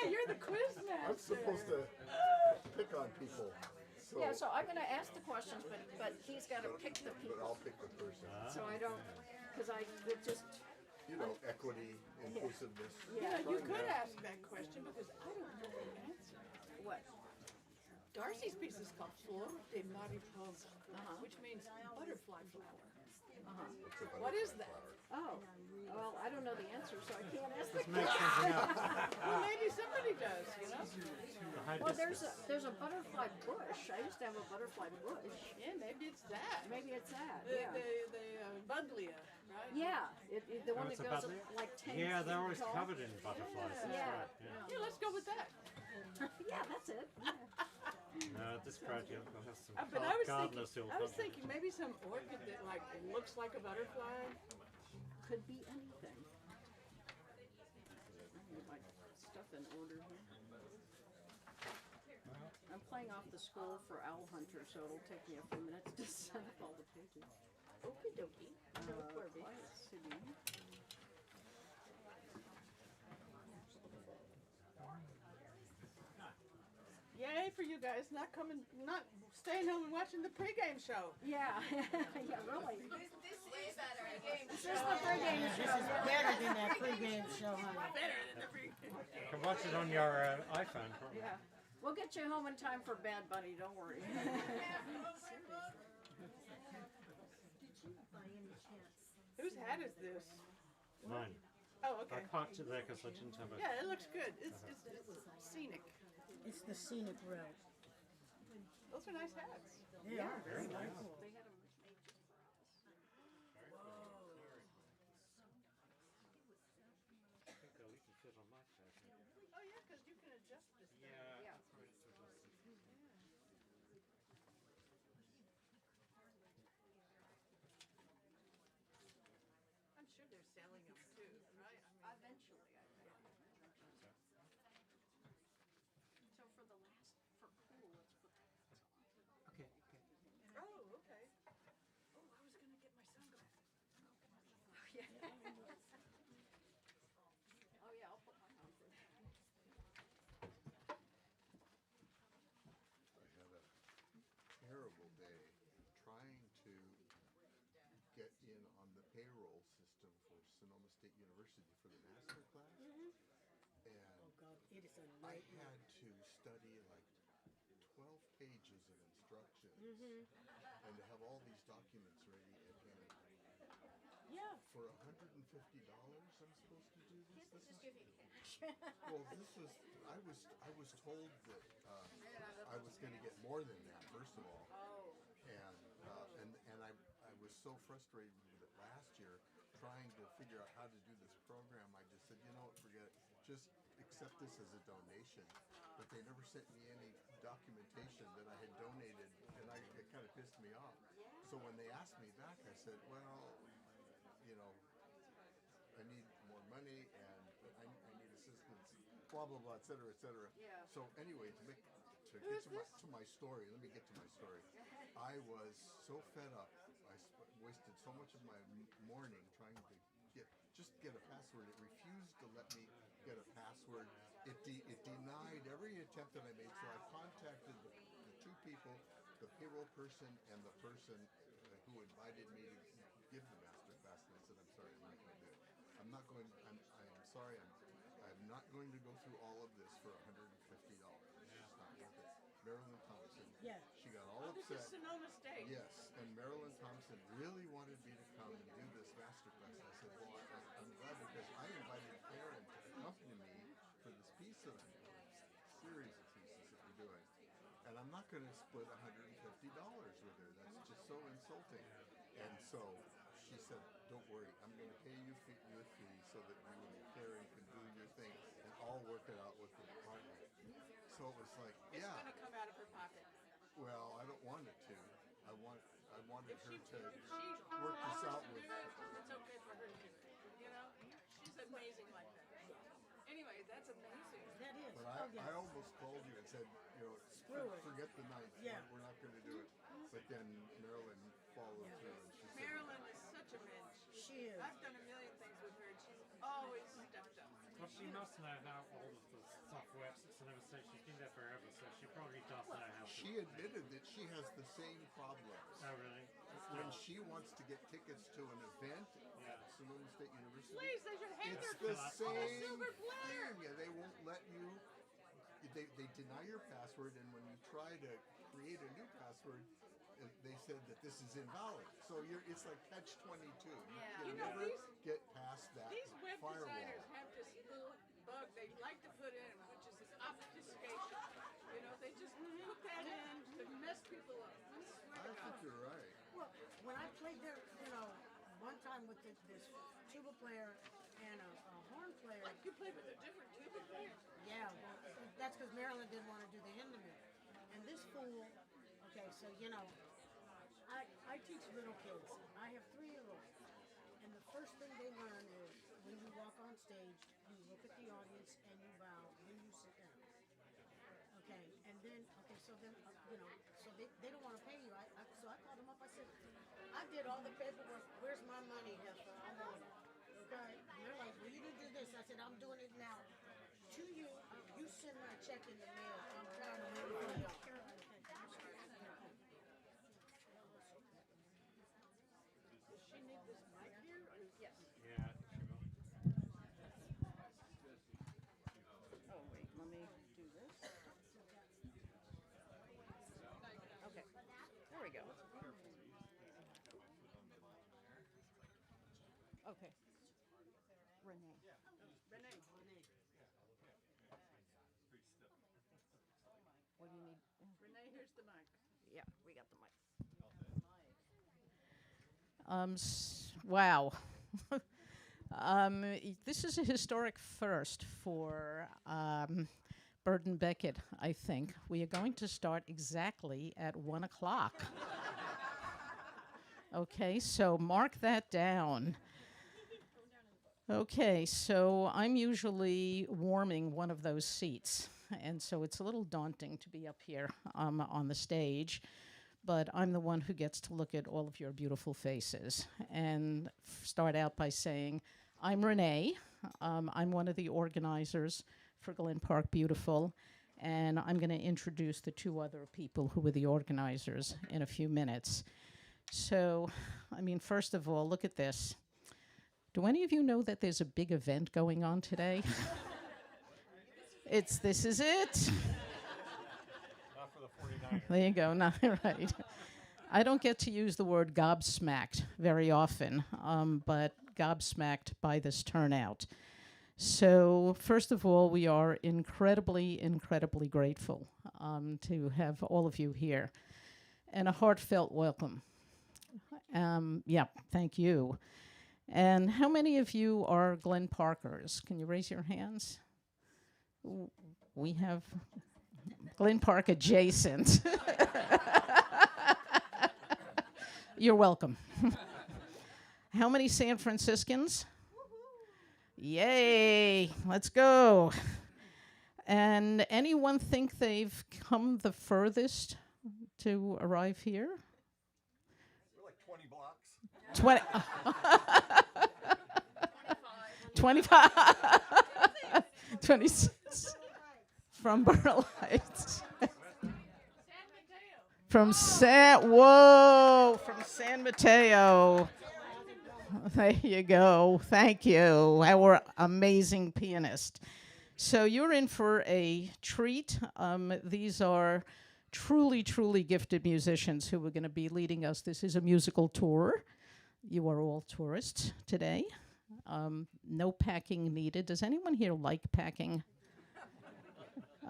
yeah, you're the quiz master. I'm supposed to pick on people. So, Yeah, so I'm going to ask the questions, but he's got to pick the but I'll people. pick the person. So I don't, because it just, You know, equity, inclusiveness. yeah. You could ask that question because I don't know the answer. What? Darcy's piece is called Flor de Mariposa, which means butterfly flower. It's a What is butterfly that? flower. Oh, well, I don't know the answer, so I can't ask the Make something up. Well, maybe somebody does, you know? The Well, hibiscus. there's a butterfly bush. I used to have a butterfly bush. Yeah, maybe it's that. Maybe it's that. The, Yeah. the Buglia, right? Yeah, the one it's that a goes buddleia? like 10 Yeah, feet they're always tall. covered in butterflies. That's Yeah. right. Yeah. Yeah, let's go with that. Yeah, that's it. No, this crowd you'll have some But I was gardeners who'll thinking maybe some orchid that like looks like a butterfly. Could be anything. I need my stuff in order here. I'm playing off the scroll for Owl Hunter, so it'll take me a few minutes to set up all the pages. Okie dokie. Quiet City. Yay for you guys not staying home and watching the pregame show. Yeah, yeah, really. This is better. This is the pregame show. Better than that pregame show, honey. Better than the pregame. You can watch it on your iPhone. Probably. Yeah. We'll get you home in time for bed, buddy. Don't worry. Did you, by any chance? Whose hat is this? Mine. Oh, I okay. parked it there because I didn't have a... Yeah, it looks good. It's scenic. It's the scenic road. Those are nice hats. They are very nice. cool. They had 'em made just for us. I think we can fit on my chair. Oh yeah, because you can adjust this thing. Yeah. Yeah. I'm sure they're selling them too, right? Eventually, I think. So for cool, let's put Okay. Oh, okay. Oh, I was gonna get my sunglasses. yeah. Oh yeah, I'll put mine on for that. I had a terrible day trying to get in on the payroll system for Sonoma State University for the master class. And Oh, God, it is a I nightmare. had to study like 12 pages of instructions and to have all these documents ready at hand. Yeah. For $150, I'm supposed to do this. This is, Give you cash. well, this was. I was told that I was going to get more than that. First of all, and I was so frustrated with it last year, trying to figure out how to do this program. I just said, you know what, forget it. Just accept this as a donation. But they never sent me any documentation that I had donated, and it kind of pissed me off. So when they asked me back, I said, well, you know, I need more money and I need assistance, blah, blah, blah, et cetera, et cetera. Yeah. So anyway, to get to my story, let me get to my story. I was so fed up. I wasted so much of my morning trying to get a password. It refused to let me get a password. It denied every attempt that I made. So I contacted the two people, the payroll person and the person who invited me to give the master class. And I said, I'm sorry, I'm not going to do it. I'm sorry, I'm not going to go through all of this for $150. It's just not worth it. Marilyn Thompson, Yeah. she got all This is upset. Sonoma State. Yes, and Marilyn Thompson really wanted me to come and do this master class. I said, well, I'm glad because I invited Karen to accompany me for this piece of series of pieces that we're doing. And I'm not going to split $150 with her. That's just so insulting. And so she said, don't worry, I'm going to pay you your fee so that you and Karen can do your thing and I'll work it out with the department. So it was like, It's yeah, gonna come out of her pocket. well, I don't want it to. I wanted her to If she work this out wants to with. do it, it's okay for her to do it. You know, she's amazing like that. Anyway, that's amazing. That is. But Oh, yeah. I almost called you and said, you know, Screw it. forget the ninth. Yeah. We're not going to do it. But then Marilyn followed through and she said, Marilyn is such a mensch. She is. I've done a million things with her and she's always stepped up. Well, she must know how all of the stuff and I was saying she's been there forever, so she probably does know how to. She admitted that she has the same problems. Oh, really? When she wants to get tickets to an event Yeah. at Sonoma State University, Please, they should hang it's their the on a same silver platter. thing. Yeah, they won't let you. They deny your password, and when you try to create a new password, they said that this is invalid. So it's like catch-22. You You know, never get past that These web firewall. designers have this little bug they like to put in, which is this obfuscation. You know, they just put that in to mess people up. I swear I to think God. you're right. Well, when I played there, one time with this tuba player and a horn player. Like you played with a different tuba player. Yeah, well, that's because Marilyn didn't want to do the instrument. And this fool, okay, so I teach little kids. I have 3-year-olds. And the first thing they learn is when you walk on stage, you look at the audience and you bow, then you sit down. Okay, and then, so they don't want to pay you. So I called them up. I said, I did all the paperwork. Where's my money, Heifer? I want it. Okay, and they're like, well, you didn't do this. I said, I'm doing it now. To you, you send my check in the mail. I'm proud of everything y'all. Does she need this mic here? Yes. Yeah, I think she will. Oh, wait, let me do this. Okay, there we go. Okay. Renee. Renee. What do you need? Renee, here's the mic. Yeah, we got the mic. Wow. This is a historic first for Burton Beckett, I think. We are going to start exactly at 1 o'clock. Okay, so mark that down. Okay, so I'm usually warming one of those seats, and so it's a little daunting to be up here on the stage, but I'm the one who gets to look at all of your beautiful faces and start out by saying, I'm Renee. I'm one of the organizers for Glen Park Beautiful, and I'm going to introduce the 2 other people who were the organizers in a few minutes. So, first of all, look at this. Do any of you know that there's a big event going on today? This is it. Not for the 49ers. There you go, not right. I don't get to use the word gobsmacked very often, but gobsmacked by this turnout. So, first of all, we are incredibly, incredibly grateful to have all of you here. And a heartfelt welcome. Thank you. And how many of you are Glen Parkers? Can you raise your hands? We have Glen Park adjacent. You're welcome. How many San Franciscans? Yay, let's go. And anyone think they've come the furthest to arrive here? We're like 20 blocks. 25. 26. From Borough Heights. From San Mateo. There you go. Thank you. Our amazing pianist. So you're in for a treat. These are truly, truly gifted musicians who are going to be leading us. This is a musical tour. You are all tourists today. No packing needed. Does anyone here like packing?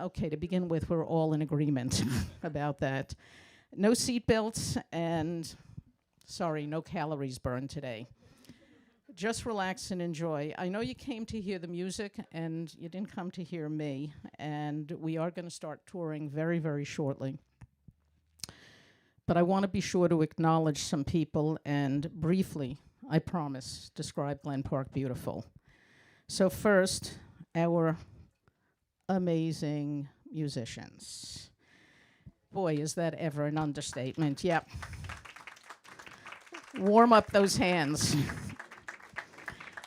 Okay, to begin with, we're all in agreement about that. No seatbelts and, sorry, no calories burned today. Just relax and enjoy. I know you came to hear the music and you didn't come to hear me, and we are going to start touring very, very shortly. But I want to be sure to acknowledge some people and briefly, I promise, describe Glen Park Beautiful. So first, our amazing musicians. Boy, is that ever an understatement. Yep. Warm up those hands.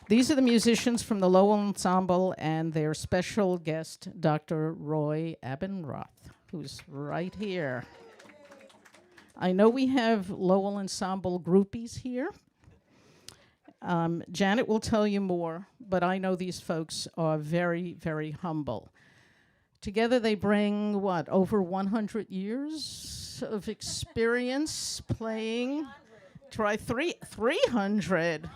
These are the musicians from the Lowell Ensemble and their special guest, Dr. Roy Abendroth, who's right here. I know we have Lowell Ensemble groupies here. Janet will tell you more, but I know these folks are very, very humble. Together they bring, what, over 100 years of experience playing? Try 300.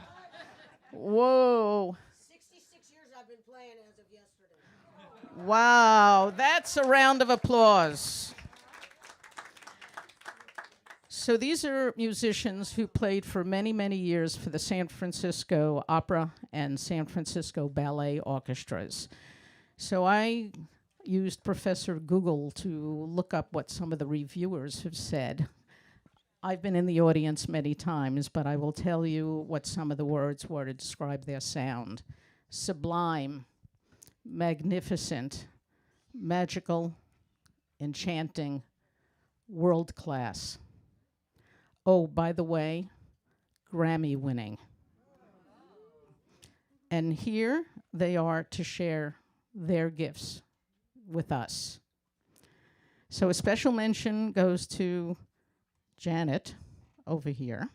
Whoa. 66 years I've been playing as of yesterday. Wow, that's a round of applause. So these are musicians who played for many, many years for the San Francisco Opera and San Francisco Ballet Orchestras. So I used Professor Google to look up what some of the reviewers have said. I've been in the audience many times, but I will tell you what some of the words were to describe their sound. Sublime, magnificent, magical, enchanting, world class. Oh, by the way, Grammy winning. And here they are to share their gifts with us. So a special mention goes to Janet over here,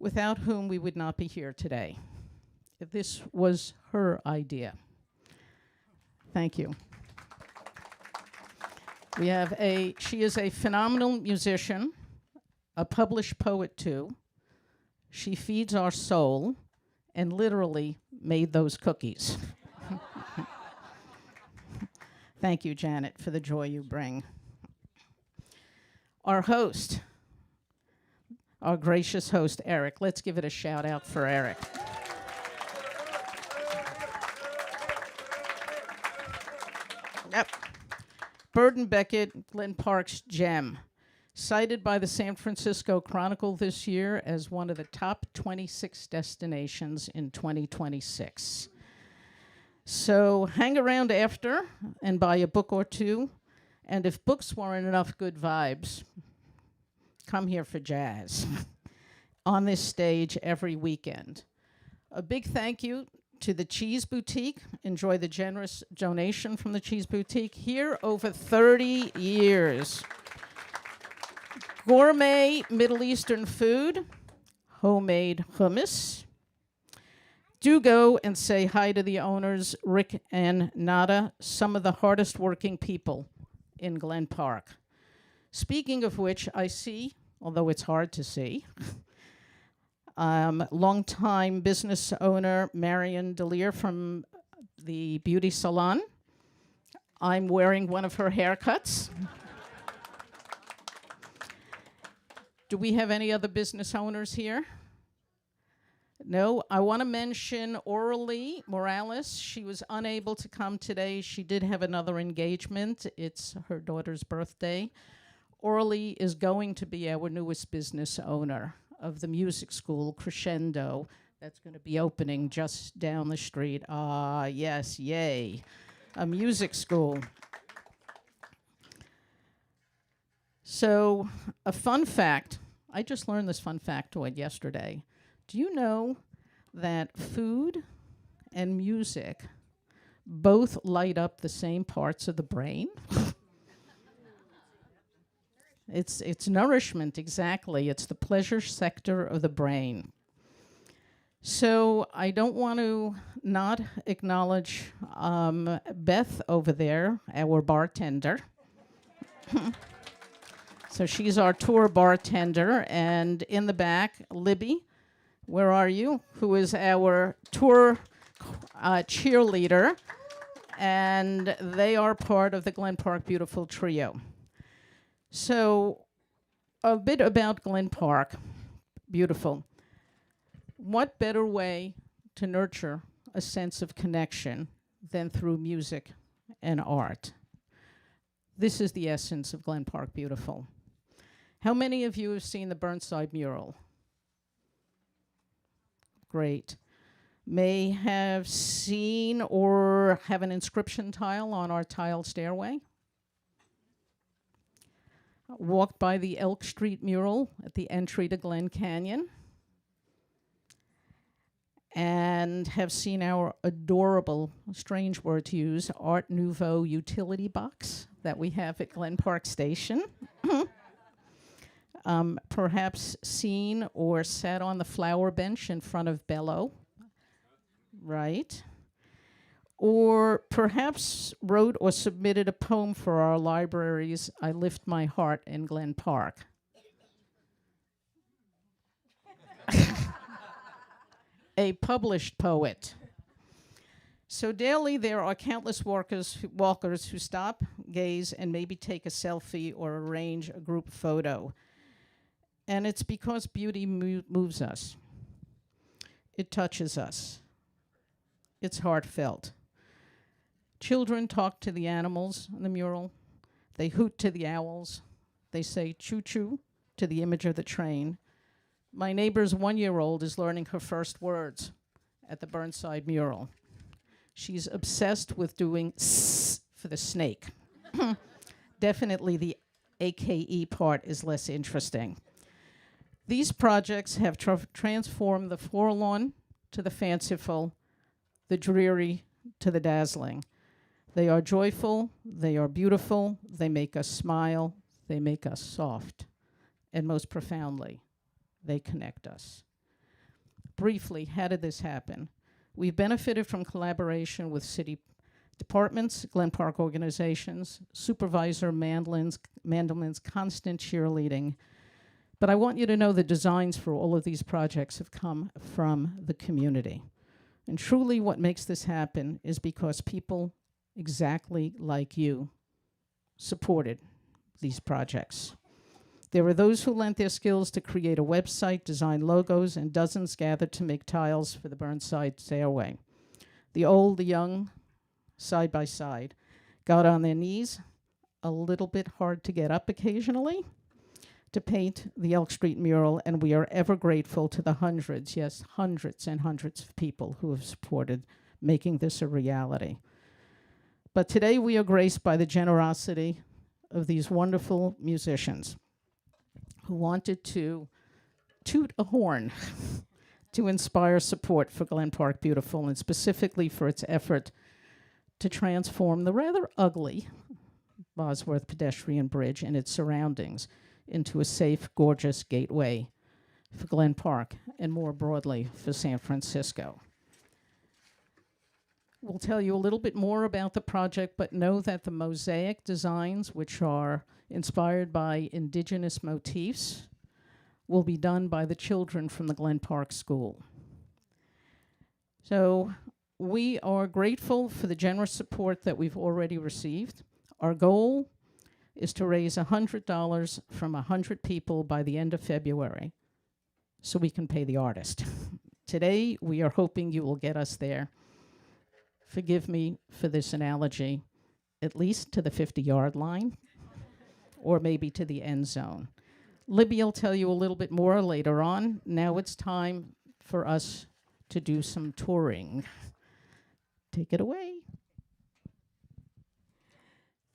without whom we would not be here today. This was her idea. Thank you. She is a phenomenal musician, a published poet too. She feeds our soul and literally made those cookies. Thank you, Janet, for the joy you bring. Our host, our gracious host, Eric. Let's give it a shout out for Eric. Yep. Bird Beckett, Glen Park's gem. Cited by the San Francisco Chronicle this year as one of the top 26 destinations in 2026. So hang around after and buy a book or two. And if books weren't enough good vibes, come here for jazz on this stage every weekend. A big thank you to the Cheese Boutique. Enjoy the generous donation from the Cheese Boutique. Here over 30 years. Gourmet Middle Eastern food, homemade hummus. Do go and say hi to the owners, Rick and Nada, some of the hardest working people in Glen Park. Speaking of which, I see, although it's hard to see, longtime business owner Marion Delir from the beauty salon. I'm wearing one of her haircuts. Do we have any other business owners here? No, I want to mention Orally Morales. She was unable to come today. She did have another engagement. It's her daughter's birthday. Orally is going to be our newest business owner of the music school, Crescendo. That's going to be opening just down the street. Ah, yes, yay. A music school. So, a fun fact. I just learned this fun factoid yesterday. Do you know that food and music both light up the same parts of the brain? It's nourishment, exactly. It's the pleasure sector of the brain. So I don't want to not acknowledge Beth over there, our bartender. So she's our tour bartender. And in the back, Libby, where are you? Who is our tour cheerleader. And they are part of the Glen Park Beautiful Trio. So a bit about Glen Park. Beautiful. What better way to nurture a sense of connection than through music and art? This is the essence of Glen Park Beautiful. How many of you have seen the Burnside mural? Great. May have seen or have an inscription tile on our tiled stairway. Walked by the Elk Street mural at the entry to Glen Canyon. and have seen our adorable, strange word to use, Art Nouveau utility box that we have at Glen Park Station. Perhaps seen or sat on the flower bench in front of Bello, right? Or perhaps wrote or submitted a poem for our library's I Lift My Heart in Glen Park. A published poet. So daily there are countless walkers who stop, gaze, and maybe take a selfie or arrange a group photo. And it's because beauty moves us. It touches us. It's heartfelt. Children talk to the animals on the mural. They hoot to the owls. They say choo-choo to the image of the train. My neighbor's 1-year-old is learning her first words at the Burnside mural. She's obsessed with doing s for the snake. Definitely the AKE part is less interesting. These projects have transformed the forlorn to the fanciful, the dreary to the dazzling. They are joyful, they are beautiful, they make us smile, they make us soft, and most profoundly, they connect us. Briefly, how did this happen? We've benefited from collaboration with city departments, Glen Park organizations, Supervisor Mandelman's constant cheerleading. But I want you to know the designs for all of these projects have come from the community. And truly what makes this happen is because people exactly like you supported these projects. There were those who lent their skills to create a website, design logos, and dozens gathered to make tiles for the Burnside stairway. The old, the young, side by side, got on their knees, a little bit hard to get up occasionally, to paint the Elk Street mural, and we are ever grateful to the hundreds, yes, hundreds and hundreds of people who have supported making this a reality. But today we are graced by the generosity of these wonderful musicians who wanted to toot a horn to inspire support for Glen Park Beautiful, and specifically for its effort to transform the rather ugly Bosworth pedestrian bridge and its surroundings into a safe, gorgeous gateway for Glen Park and more broadly for San Francisco. We'll tell you a little bit more about the project, but know that the mosaic designs, which are inspired by indigenous motifs, will be done by the children from the Glen Park School. So we are grateful for the generous support that we've already received. Our goal is to raise $100 from 100 people by the end of February so we can pay the artist. Today, we are hoping you will get us there. Forgive me for this analogy, at least to the 50-yard line, or maybe to the end zone. Libby will tell you a little bit more later on. Now it's time for us to do some touring. Take it away.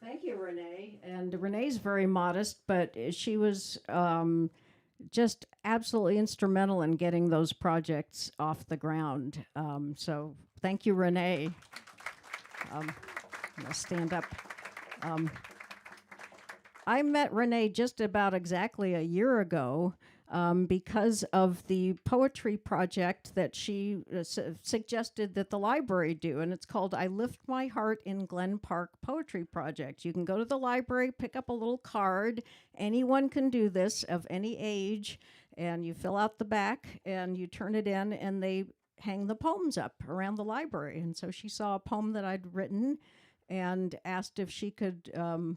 Thank you, Renee. And Renee's very modest, but she was just absolutely instrumental in getting those projects off the ground. So thank you, Renee. I'm gonna stand up. I met Renee just about exactly a year ago because of the poetry project that she suggested that the library do, and it's called I Lift My Heart in Glen Park Poetry Project. You can go to the library, pick up a little card. Anyone can do this of any age, and you fill out the back and you turn it in, and they hang the poems up around the library. And so she saw a poem that I'd written and asked if she could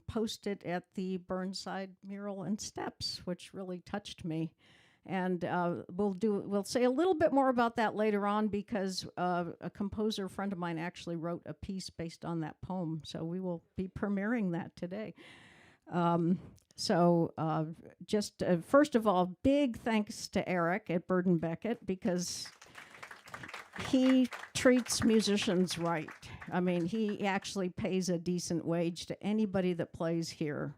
post it at the Burnside mural and steps, which really touched me. And we'll say a little bit more about that later on, because a composer friend of mine actually wrote a piece based on that poem. So we will be premiering that today. Just first of all, big thanks to Eric at Beckett, because he treats musicians right. I mean, he actually pays a decent wage to anybody that plays here.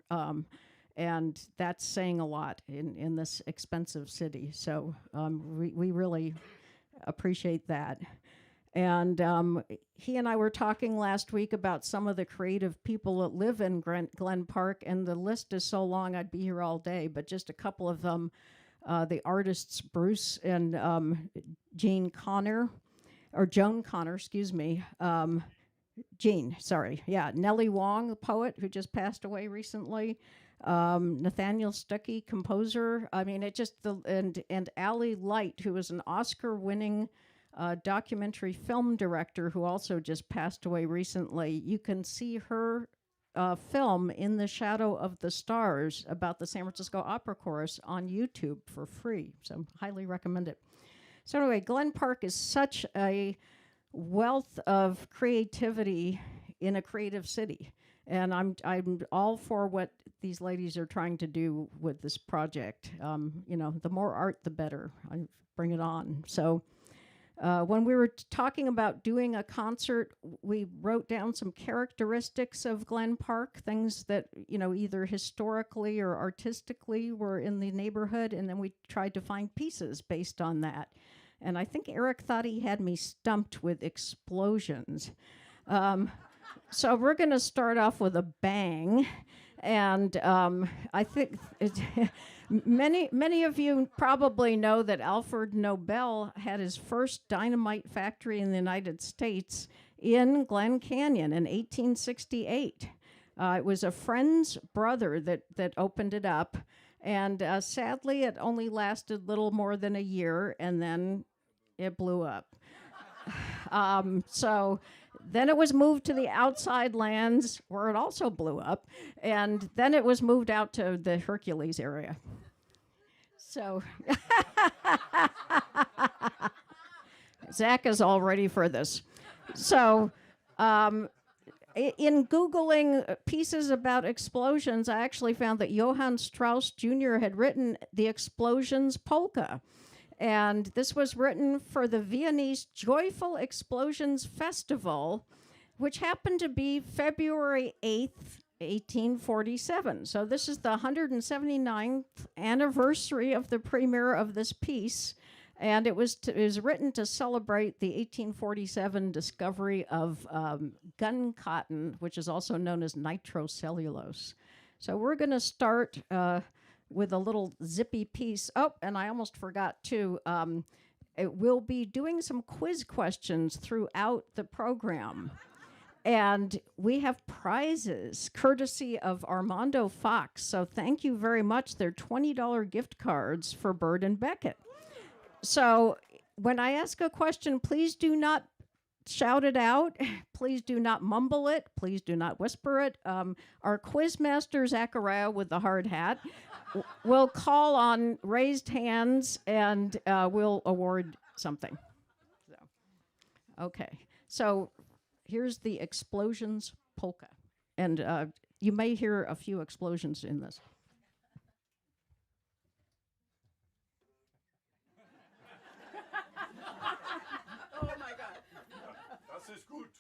And that's saying a lot in this expensive city. So we really appreciate that. And he and I were talking last week about some of the creative people that live in Glen Park, and the list is so long I'd be here all day, but just a couple of them, the artists Bruce and Joan Connor, excuse me. Jean, sorry. Yeah, Nellie Wong, the poet who just passed away recently. Nathaniel Stuckey, composer. I mean, it just, and Allie Light, who was an Oscar-winning documentary film director who also just passed away recently. You can see her film In the Shadow of the Stars about the San Francisco Opera Chorus on YouTube for free. So highly recommend it. So anyway, Glen Park is such a wealth of creativity in a creative city. And I'm all for what these ladies are trying to do with this project. You know, the more art, the better. I bring it on. So when we were talking about doing a concert, we wrote down some characteristics of Glen Park, things that, you know, either historically or artistically were in the neighborhood, and then we tried to find pieces based on that. And I think Eric thought he had me stumped with explosions. So we're going to start off with a bang. And I think many of you probably know that Alfred Nobel had his first dynamite factory in the United States in Glen Canyon in 1868. It was a friend's brother that opened it up. And sadly, it only lasted little more than a year, and then it blew up. So then it was moved to the outside lands, where it also blew up, and then it was moved out to the Hercules area. So Zach is all ready for this. So in Googling pieces about explosions, I actually found that Johann Strauss Jr. had written the Explosions Polka. And this was written for the Viennese Joyful Explosions Festival, which happened to be February 8th, 1847. So this is the 179th anniversary of the premiere of this piece. And it was written to celebrate the 1847 discovery of gun cotton, which is also known as nitrocellulose. So we're going to start with a little zippy piece. Oh, and I almost forgot too. We'll be doing some quiz questions throughout the program. And we have prizes courtesy of Armando Fox. So thank you very much. They're $20 gift cards for Bird and Beckett. So when I ask a question, please do not shout it out. Please do not mumble it. Please do not whisper it. Our quiz master, Zachariah, with the hard hat, will call on raised hands, and we'll award something. So, okay. So here's the Explosions Polka. And you may hear a few explosions in this. Oh my God. Das ist gut.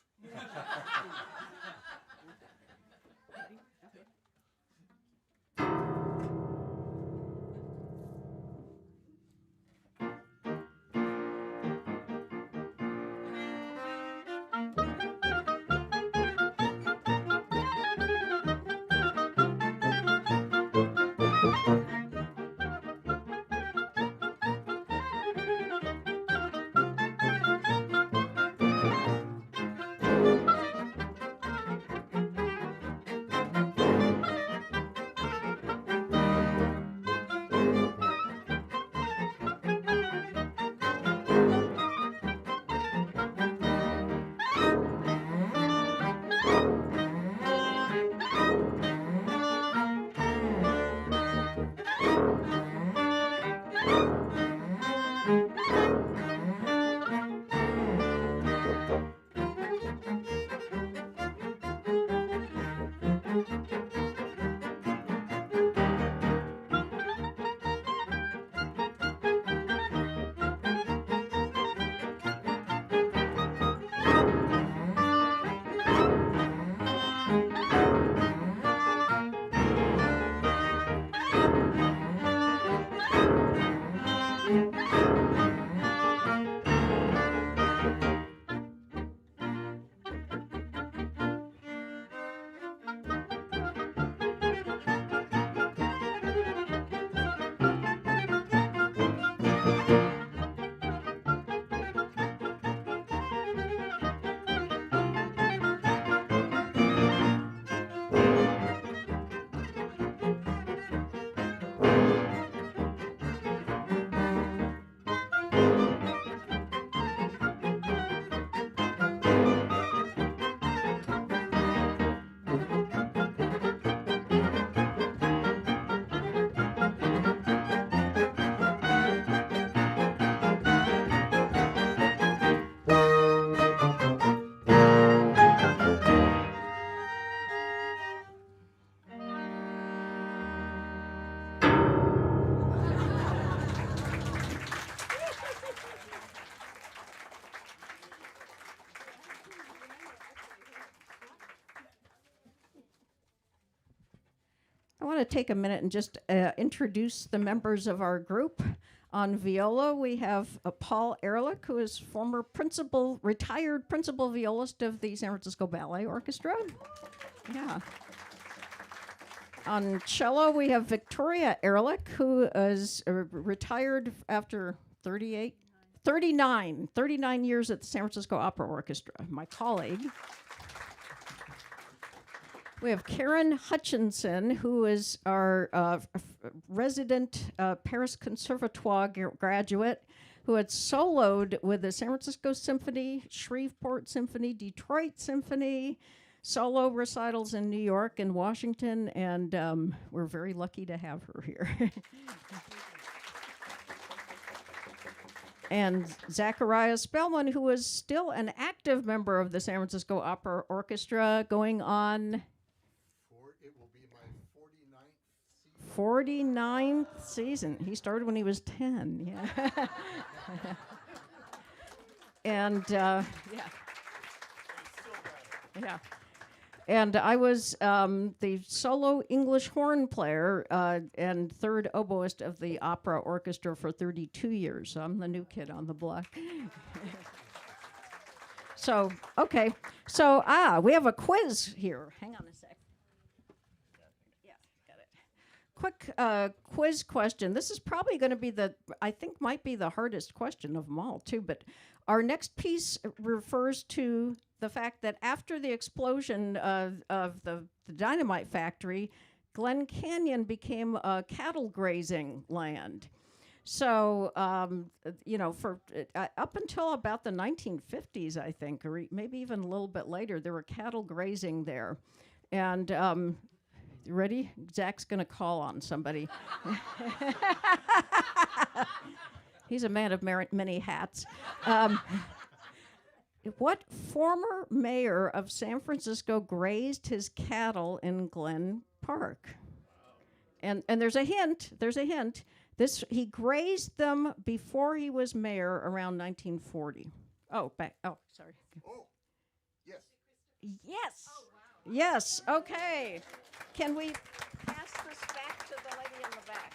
I want to take a minute and just introduce the members of our group. On viola, we have Paul Ehrlich, who is retired principal violist of the San Francisco Ballet Orchestra. Yeah. On cello, we have Victoria Ehrlich, who is retired after 39 years at the San Francisco Opera Orchestra, my colleague. We have Karen Hutchinson, who is our resident Paris Conservatoire graduate, who had soloed with the San Francisco Symphony, Shreveport Symphony, Detroit Symphony, solo recitals in New York and Washington, and we're very lucky to have her here. And Zachariah Spellman, who is still an active member of the San Francisco Opera Orchestra, going on... It will be my 49th season. He started when he was 10, yeah. And, yeah. And I was the solo English horn player and third oboist of the opera orchestra for 32 years. So I'm the new kid on the block. So, okay. So, we have a quiz here. Hang on a sec. Yeah, got it. Quick quiz question. This is probably going to be might be the hardest question of them all, too. But our next piece refers to the fact that after the explosion of the dynamite factory, Glen Canyon became a cattle grazing land. So, for up until about the 1950s, I think, or maybe even a little bit later, there were cattle grazing there. And you ready? Zach's going to call on somebody. He's a man of many hats. What former mayor of San Francisco grazed his cattle in Glen Park? And there's a hint. He grazed them before he was mayor around 1940. Sorry. Oh, yes. Yes. Oh, wow. Yes. Okay. Can we pass this back to the lady in the back?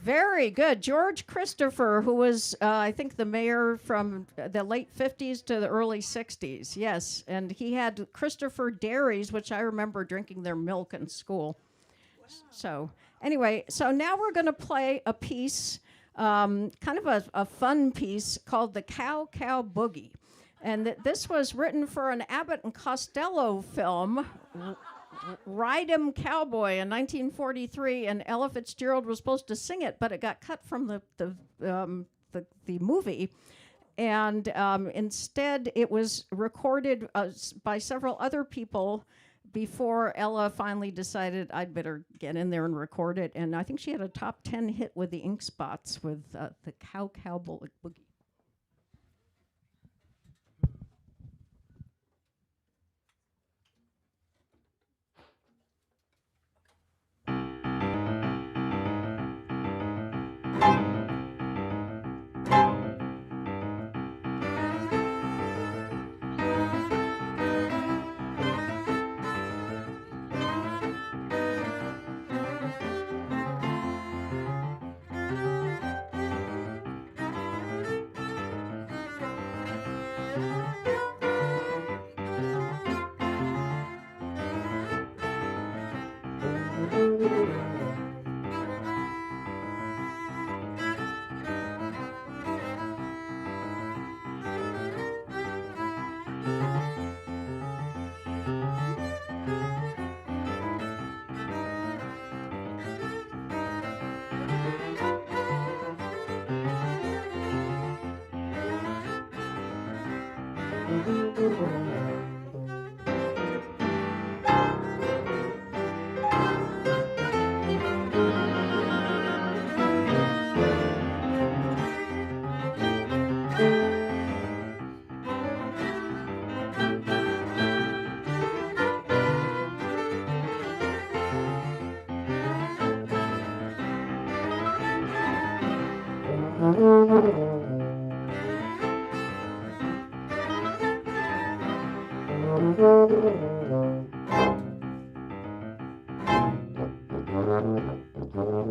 Very good. George Christopher, who was, I think, the mayor from the late 50s to the early 60s. Yes. And he had Christopher dairies, which I remember drinking their milk in school. Wow. So anyway, so now we're going to play a piece, kind of a fun piece called the Cow Cow Boogie. And this was written for an Abbott and Costello film, Ride 'Em Cowboy, in 1943, and Ella Fitzgerald was supposed to sing it, but it got cut from the movie. And instead, it was recorded by several other people before Ella finally decided I'd better get in there and record it. And I think she had a top 10 hit with the Ink Spots with the Cow Cow Boogie.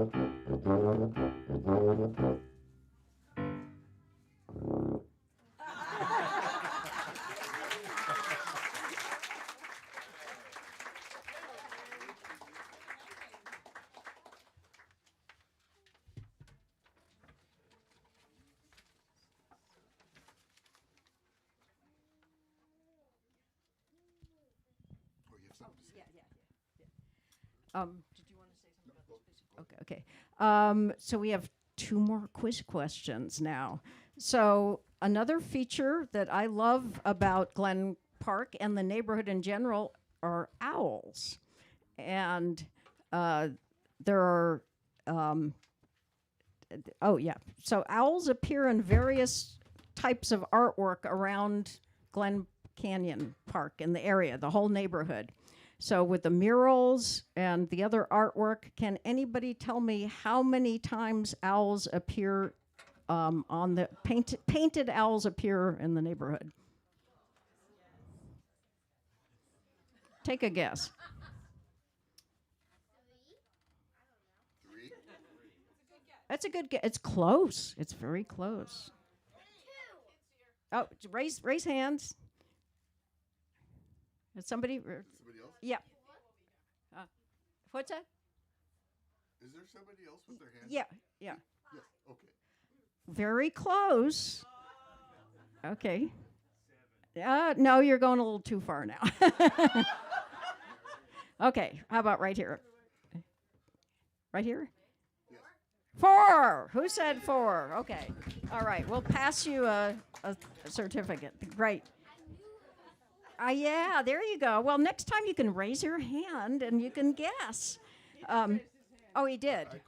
Oh, you have something to say? Did you want to say something about this, please? Okay. So we have two more quiz questions now. So another feature that I love about Glen Park and the neighborhood in general are owls, and there are. Oh yeah. So owls appear in various types of artwork around Glen Canyon Park in the area, the whole neighborhood. So with the murals and the other artwork, can anybody tell me how many times owls appear on the painted owls appear in the neighborhood? Take a guess. 3. That's a good guess. It's close. It's very close. Oh, raise hands. Is somebody? Somebody else? Yeah. What's that? Is there somebody else with their hand? Yeah. Yes. Okay. Very close. Okay. No, you're going a little too far now. Okay. How about right here? Right here? Yes. 4. Who said 4? Okay. All right. We'll pass you a certificate. Great. Yeah, there you go. Well, next time you can raise your hand and you can guess. Oh, he did. I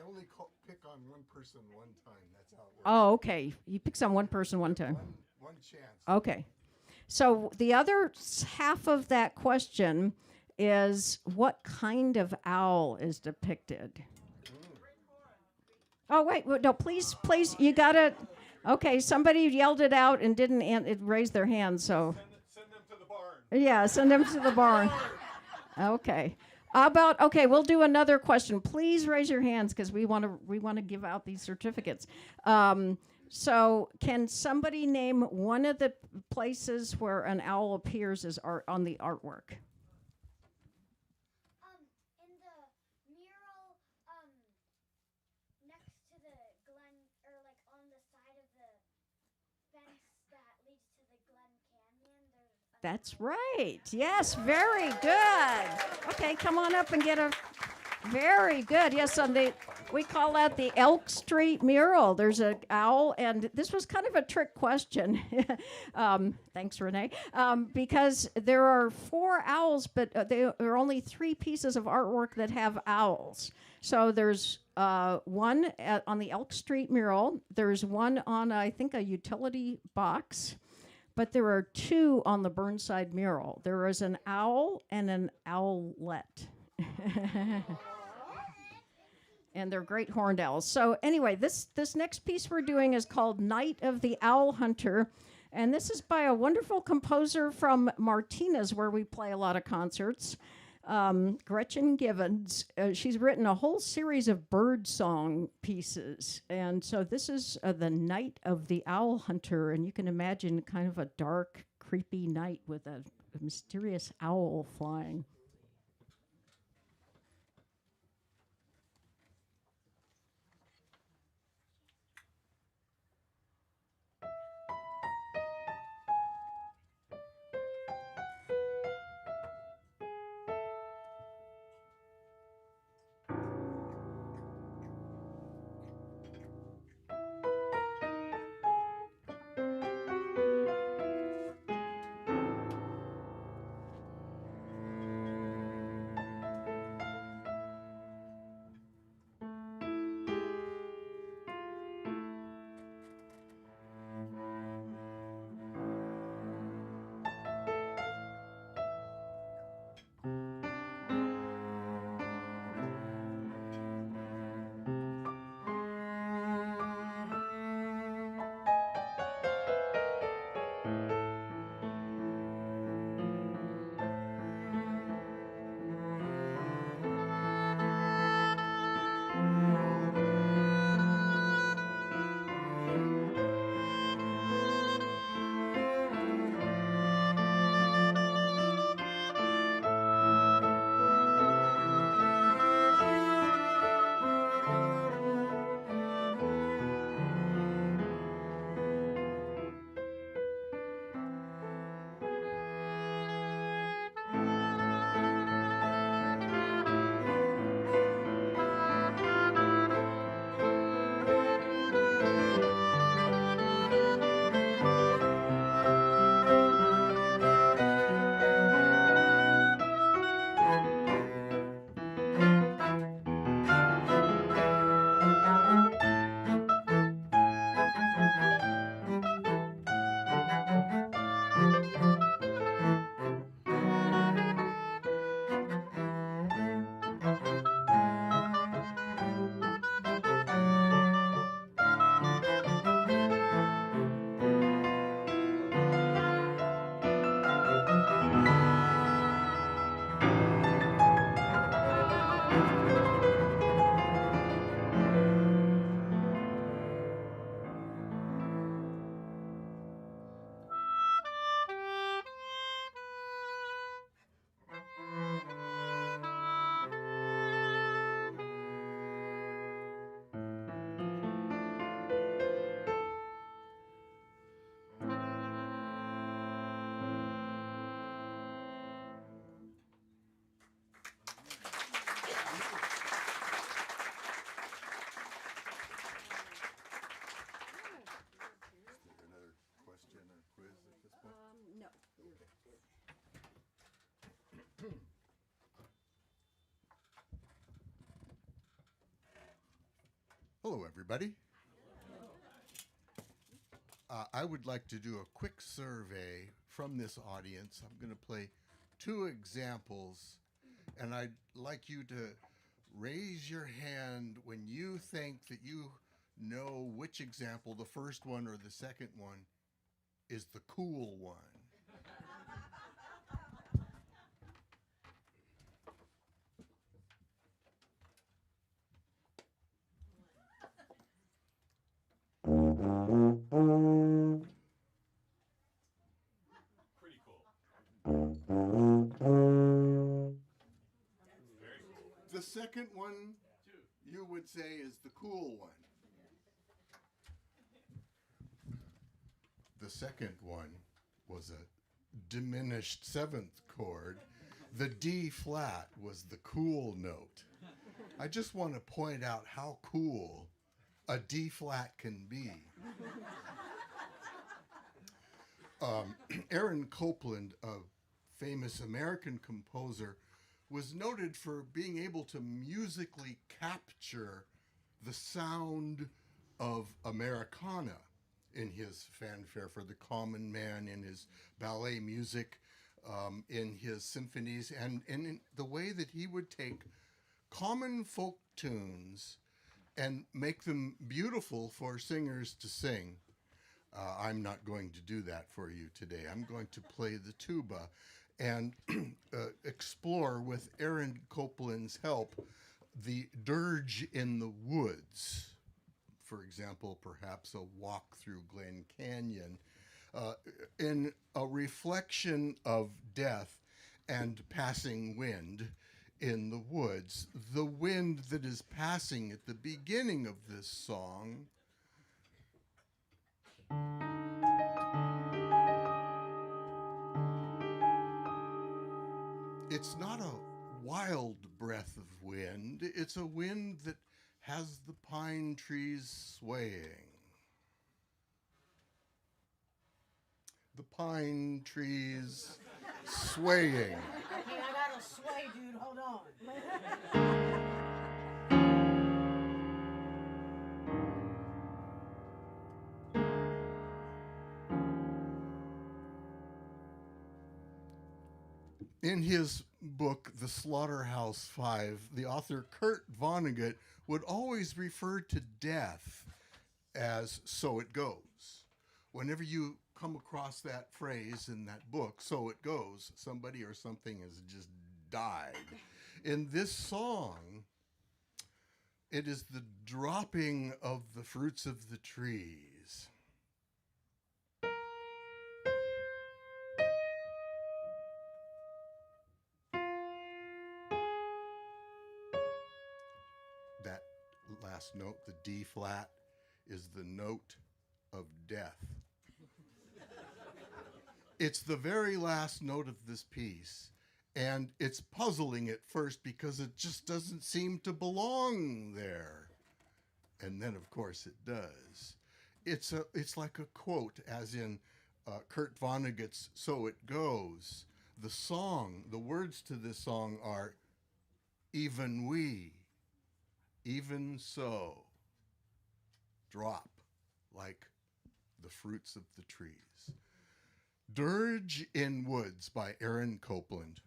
only pick on one person one time. That's how it works. Oh, okay. You picks on one person one time. One chance. Okay. So the other half of that question is what kind of owl is depicted? Oh, wait. No, please, you got to. Okay, somebody yelled it out and didn't raise their hand, so. Send them to the barn. Yeah, send them to the barn. Okay. Okay, we'll do another question. Please raise your hands because we want to give out these certificates. So, can somebody name one of the places where an owl appears as on the artwork? In the mural, next to the Glen, or like on the side of the fence that leads to the Glen Canyon, there's. That's right. Yes, very good. Okay, come on up and get a. Very good. Yes, we call that the Elk Street mural. There's an owl, and this was kind of a trick question. Thanks, Renee. Because there are 4 owls, but there are only 3 pieces of artwork that have owls. So there's one on the Elk Street mural. There's one on, I think, a utility box. But there are 2 on the Burnside mural. There is an owl and an owlet. And they're great horned owls. So anyway, this next piece we're doing is called Night of the Owl Hunter. And this is by a wonderful composer from Martinez, where we play a lot of concerts. Gretchen Givens. She's written a whole series of bird song pieces. And so this is the Night of the Owl Hunter. And you can imagine kind of a dark, creepy night with a mysterious owl flying. everybody. I would like to do a quick survey from this audience. I'm going to play 2 examples, and I'd like you to raise your hand when you think that you know which example, the first one or the second one, is the cool one. Pretty cool. The second one, you would say, is the cool one. The second one was a diminished 7th chord. The D flat was the cool note. I just want to point out how cool a D flat can be. Aaron Copland, a famous American composer, was noted for being able to musically capture the sound of Americana in his fanfare for the common man, in his ballet music, in his symphonies, and in the way that he would take common folk tunes and make them beautiful for singers to sing. I'm not going to do that for you today. I'm going to play the tuba and explore, with Aaron Copland's help, the dirge in the woods. For example, perhaps a walk through Glen Canyon, in a reflection of death and passing wind in the woods. The wind that is passing at the beginning of this song it's not a wild breath of wind, it's a wind that has the pine trees swaying. The pine trees swaying. Hey, I gotta sway, dude. Hold on. In his book, The Slaughterhouse-Five, the author Kurt Vonnegut would always refer to death as "so it goes." Whenever you come across that phrase in that book, "so it goes," somebody or something has just died. In this song, it is the dropping of the fruits of the trees. That last note, the D flat, is the note of death. It's the very last note of this piece, and it's puzzling at first because it just doesn't seem to belong there. And then, of course, it does. It's like a quote, as in Kurt Vonnegut's "So It Goes." The song, the words to this song are, "Even we, even so, drop like the fruits of the trees." Dirge in Woods by Aaron Copland.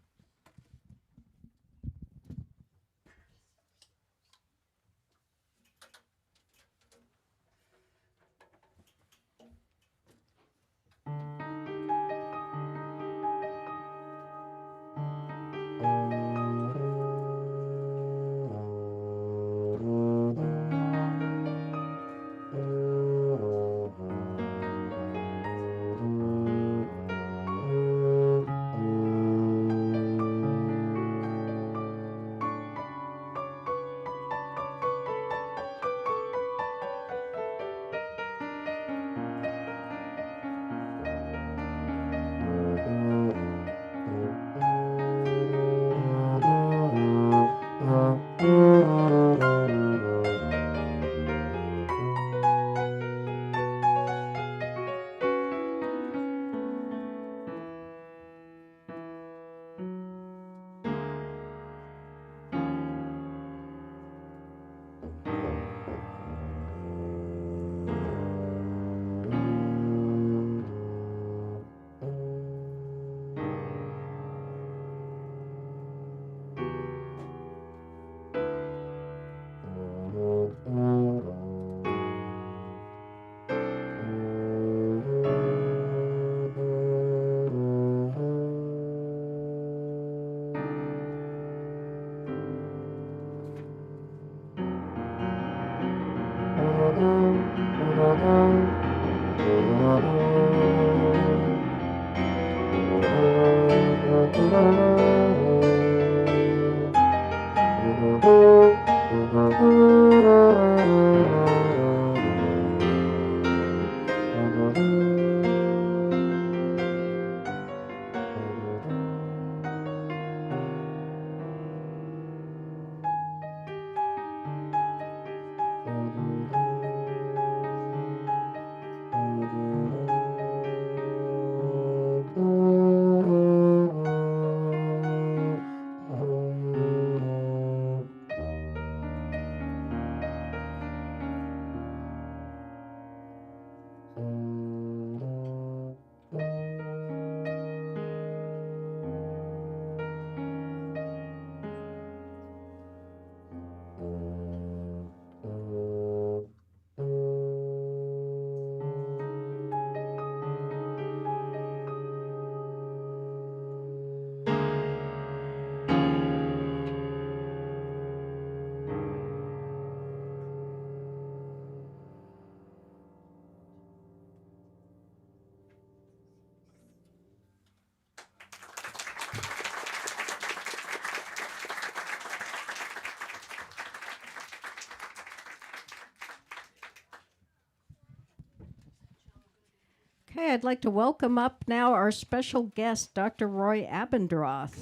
Okay, I'd like to welcome up now our special guest, Dr. Roy Abendroth.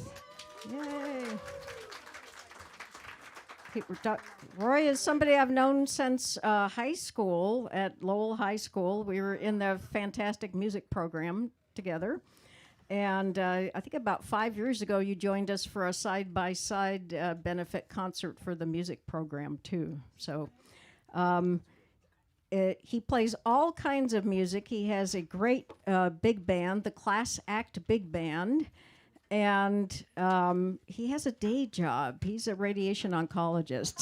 Yay. Roy is somebody I've known since high school at Lowell High School. We were in the fantastic music program together. And I think about 5 years ago, you joined us for a side-by-side benefit concert for the music program, too. So he plays all kinds of music. He has a great big band, the Class Act Big Band. And he has a day job. He's a radiation oncologist.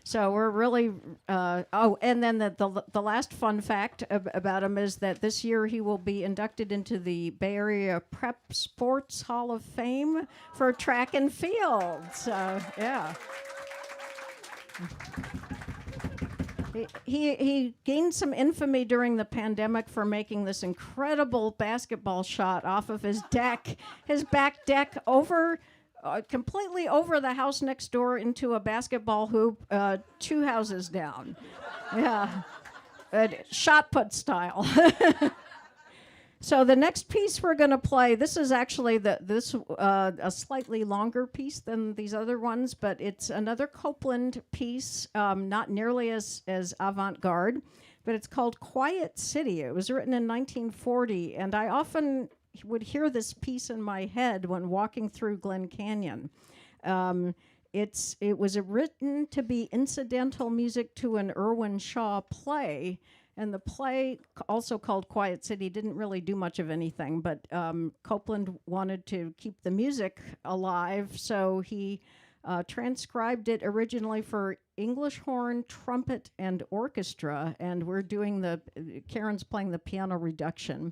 So we're really, and then the last fun fact about him is that this year he will be inducted into the Bay Area Prep Sports Hall of Fame for track and field. So, yeah. He gained some infamy during the pandemic for making this incredible basketball shot off of his deck, his back deck, over completely over the house next door into a basketball hoop 2 houses down. Yeah, shot put style. So the next piece we're going to play, this is actually a slightly longer piece than these other ones, but it's another Copeland piece, not nearly as avant-garde, but it's called Quiet City. It was written in 1940, and I often would hear this piece in my head when walking through Glen Canyon. It was written to be incidental music to an Irwin Shaw play. And the play, also called Quiet City, didn't really do much of anything, but Copeland wanted to keep the music alive, so he transcribed it originally for English horn, trumpet, and orchestra, and we're doing Karen's playing the piano reduction.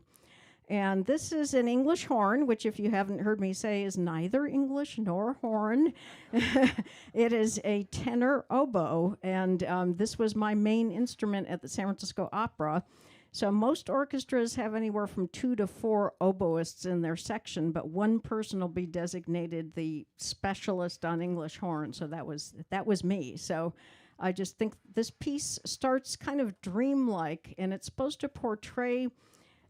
And this is an English horn, which, if you haven't heard me say, is neither English nor horn. It is a tenor oboe, and this was my main instrument at the San Francisco Opera. So most orchestras have anywhere from 2 to 4 oboists in their section, but one person will be designated the specialist on English horn. So that was me. So I just think this piece starts kind of dreamlike, and it's supposed to portray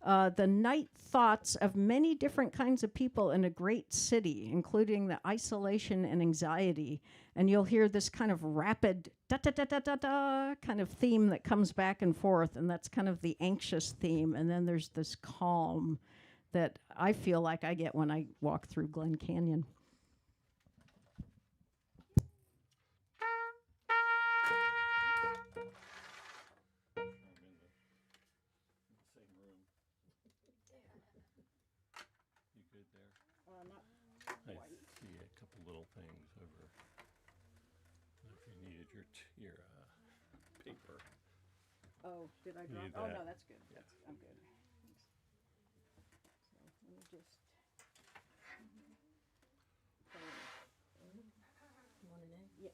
the night thoughts of many different kinds of people in a great city, including the isolation and anxiety. And you'll hear this kind of rapid da-da-da-da-da-da kind of theme that comes back and forth, and that's kind of the anxious theme. And then there's this calm that I feel like I get when I walk through Glen Canyon. I see a couple little things over. If you needed your paper. Oh, did I drop? Oh, that. no, that's good. Yeah. I'm good. Thanks. So let me just. You want an egg? Yeah.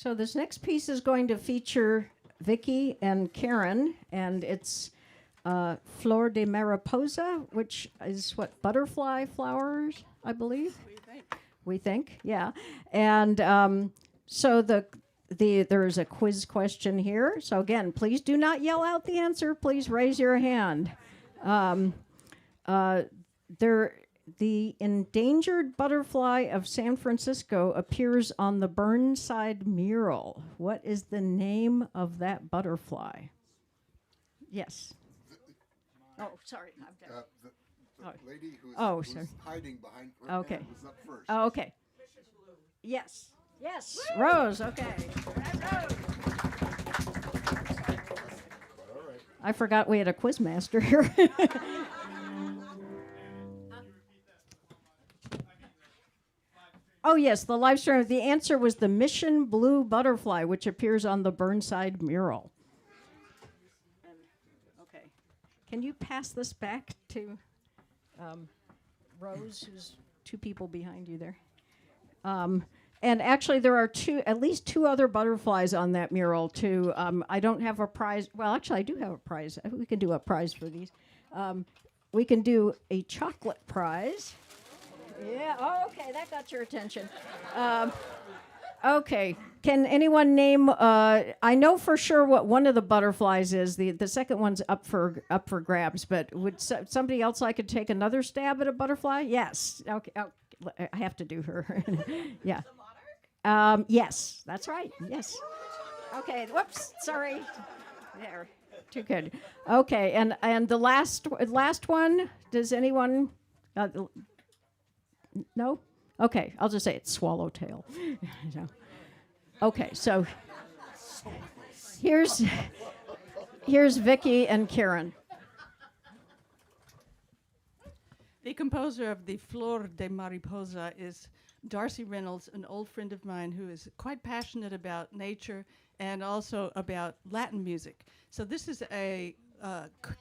So this next piece is going to feature Vicky and Karen, and it's Flor de Mariposa, which is what, butterfly flowers, I believe. We think, yeah. And so there's a quiz question here. So again, please do not yell out the answer. Please raise your hand. The endangered butterfly of San Francisco appears on the Burnside mural. What is the name of that butterfly? Yes. Oh, sorry. The lady who's sorry. hiding behind her Okay. was up first. Oh, okay. Yes. Yes. Rose. Okay. Rose. All right. I forgot we had a quiz master here. Oh, yes, the live stream. The answer was the Mission Blue butterfly, which appears on the Burnside mural. Okay. Can you pass this back to Rose, who's two people behind you there? And actually, there are at least two other butterflies on that mural, too. I don't have a prize. Well, actually, I do have a prize. We can do a prize for these. We can do a chocolate prize. Yeah, oh, okay, that got your attention. Okay, can anyone name, I know for sure what one of the butterflies is. The second one's up for grabs, but would somebody else like to take another stab at a butterfly? Yes, okay, I have to do her. Yeah. Yes, that's right, yes. Okay, whoops, sorry. There, too good. Okay, and the last one, does anyone... No? Okay, I'll just say it's swallowtail. So, okay, so here's Vicky and Karen. The composer of the Flor de Mariposa is Darcy Reynolds, an old friend of mine who is quite passionate about nature and also about Latin music. So this is a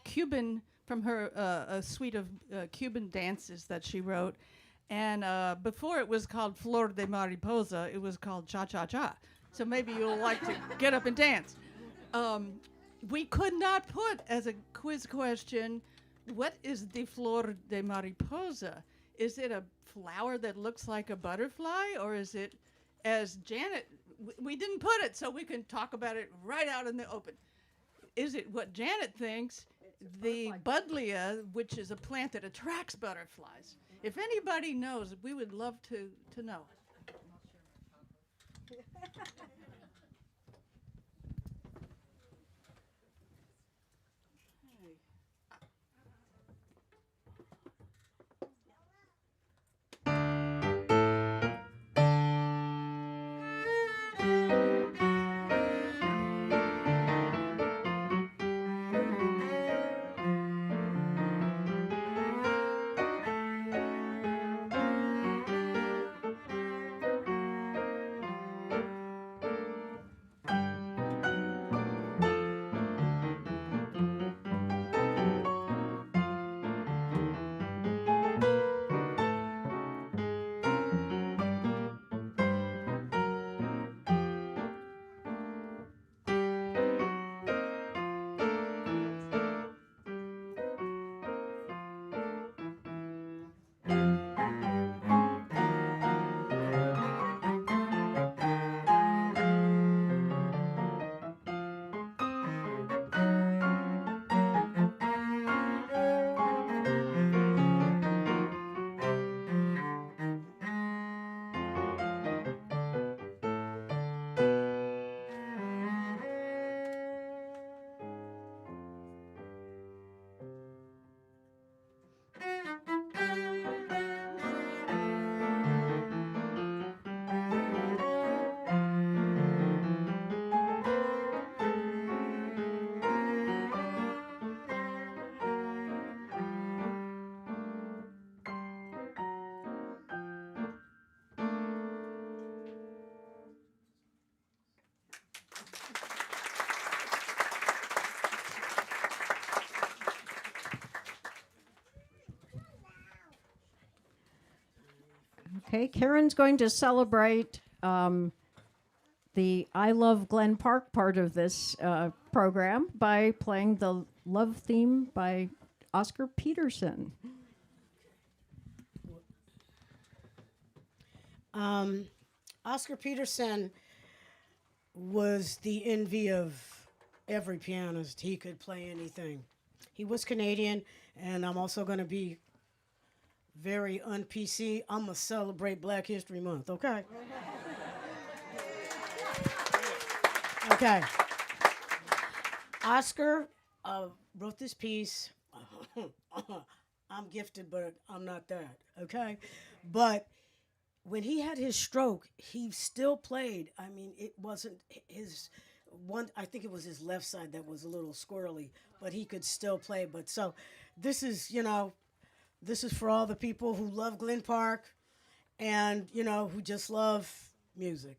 Cuban, from her, a suite of Cuban dances that she wrote. And before it was called Flor de Mariposa, it was called Cha-Cha-Cha. So maybe you'll like to get up and dance. We could not put as a quiz question, what is the Flor de Mariposa? Is it a flower that looks like a butterfly, or is it, as Janet, we didn't put it, so we can talk about it right out in the open. Is it what Janet thinks, the buddleia, which is a plant that attracts butterflies? If anybody knows, we would love to know. Okay, Karen's going to celebrate the I Love Glen Park part of this program by playing the love theme by Oscar Peterson. Oscar Peterson was the envy of every pianist. He could play anything. He was Canadian, and I'm also going to be very un-PC. I'm going to celebrate Black History Month, okay? Okay. Oscar wrote this piece. I'm gifted, but I'm not that, okay? But when he had his stroke, he still played. I mean, it wasn't his one. I think it was his left side that was a little squirrely, but he could still play. But so this is, this is for all the people who love Glen Park and, who just love music.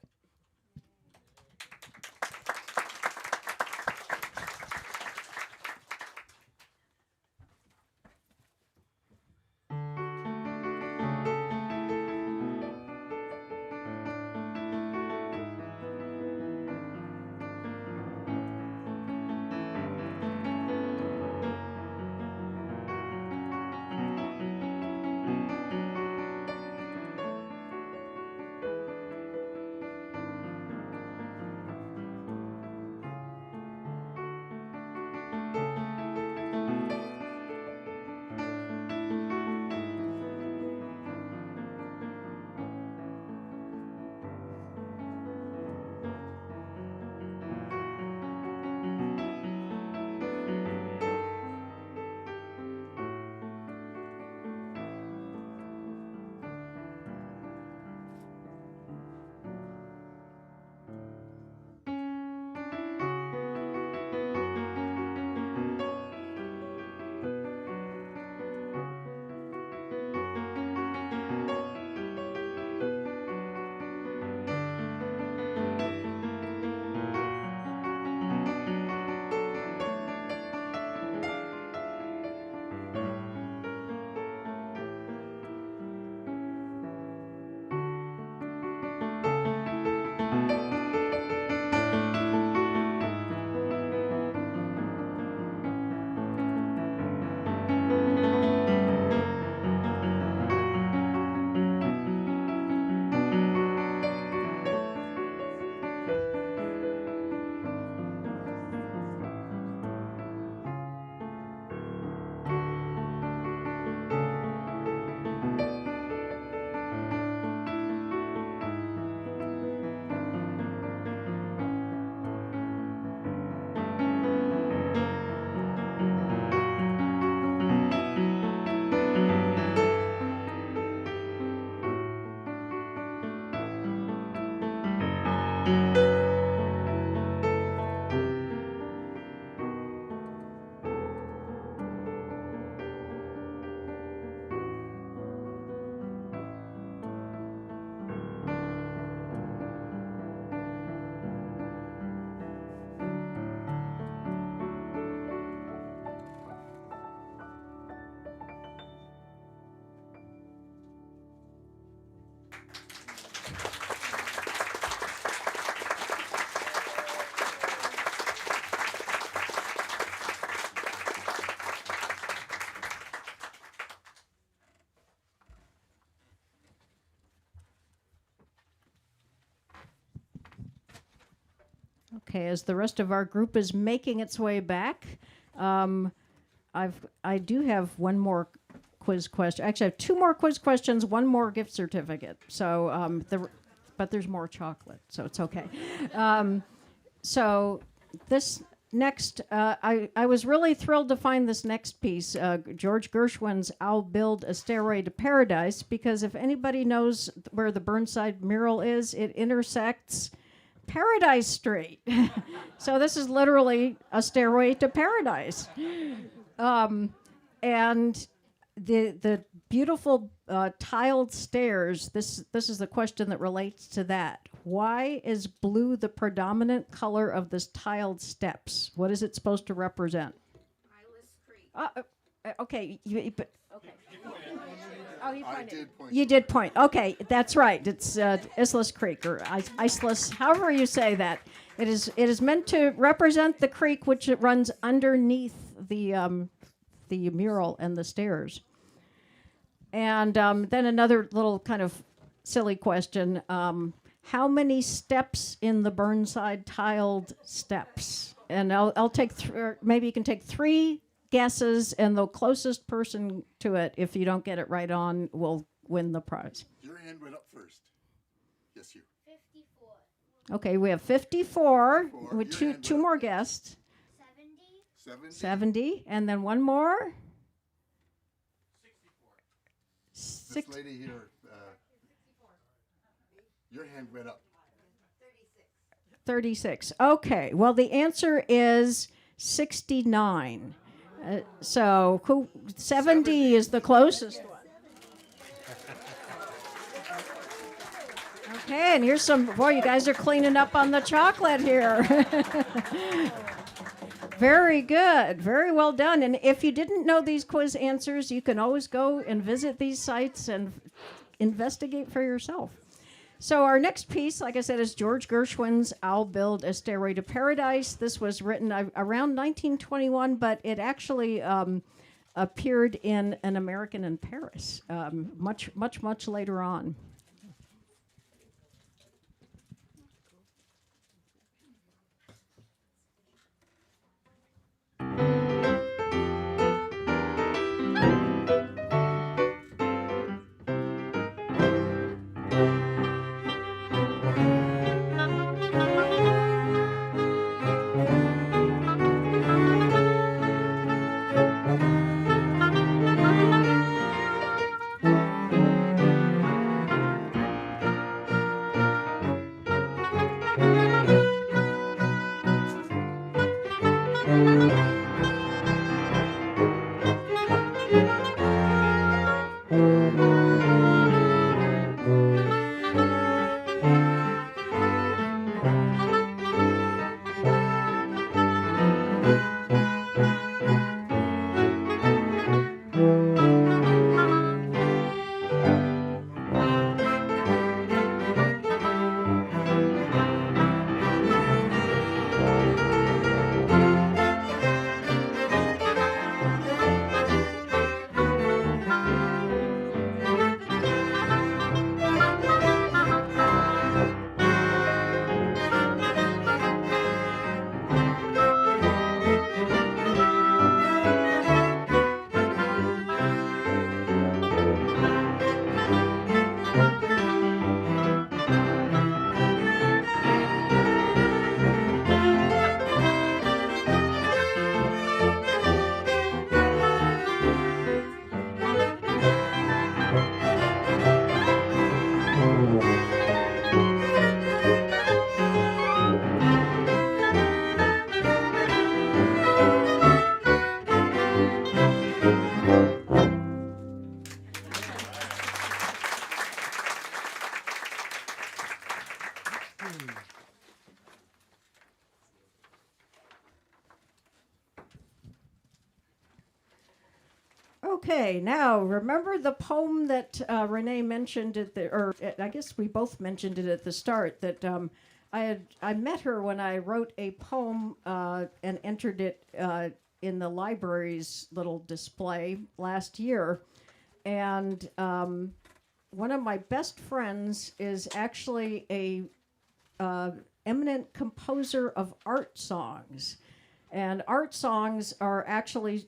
Okay, as the rest of our group is making its way back, I do have one more quiz question. Actually, I have two more quiz questions, one more gift certificate. So, but there's more chocolate, so it's okay. So this next, I was really thrilled to find this next piece, George Gershwin's "I'll Build a Stairway to Paradise," because if anybody knows where the Burnside mural is, it intersects Paradise Street. So this is literally a stairway to paradise. And the beautiful tiled stairs, this is the question that relates to that. Why is blue the predominant color of this tiled steps? What is it supposed to represent? Eyeless Street. Okay, but okay. Oh, you I pointed. did point. You did point. Okay, that's right. It's Islas Creek or Iceless, however you say that. It is meant to represent the creek which it runs underneath the mural and the stairs. And then another little kind of silly question: how many steps in the Burnside tiled steps? And I'll take maybe you can take 3 guesses, and the closest person to it, if you don't get it right on, will win the prize. Your hand went up first. Yes, you. 54. Okay, we have 54 54. with Your hand two went up more next. guests. 70. 70, and then one more. This lady here. Your hand went up. 36. Okay, well, the answer is 69. So 70 is the closest one. Okay, and here's some, boy, you guys are cleaning up on the chocolate here. Very good, very well done. And if you didn't know these quiz answers, you can always go and visit these sites and investigate for yourself. So our next piece, like I said, is George Gershwin's I'll Build a Stairway to Paradise. This was written around 1921, but it actually appeared in An American in Paris much later on. Okay, now remember the poem that Renee mentioned I guess we both mentioned it at the start, that I met her when I wrote a poem and entered it in the library's little display last year. And one of my best friends is actually a eminent composer of art songs. And art songs are actually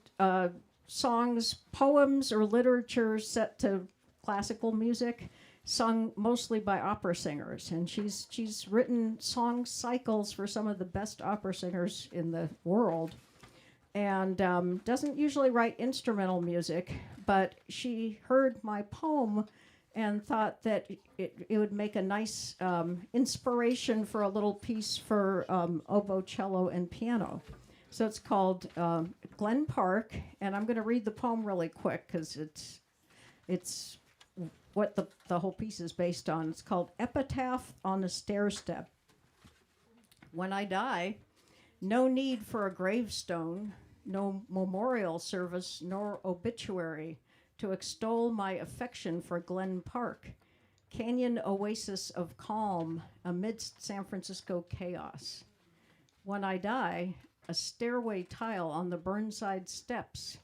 songs, poems, or literature set to classical music, sung mostly by opera singers. And she's written song cycles for some of the best opera singers in the world, and doesn't usually write instrumental music, but she heard my poem and thought that it would make a nice inspiration for a little piece for oboe, cello, and piano. So it's called Glen Park, and I'm going to read the poem really quick because it's what the whole piece is based on. It's called Epitaph on a Stair Step. When I die, no need for a gravestone, no memorial service nor obituary to extol my affection for Glen Park, canyon oasis of calm amidst San Francisco chaos. When I die, a stairway tile on the Burnside steps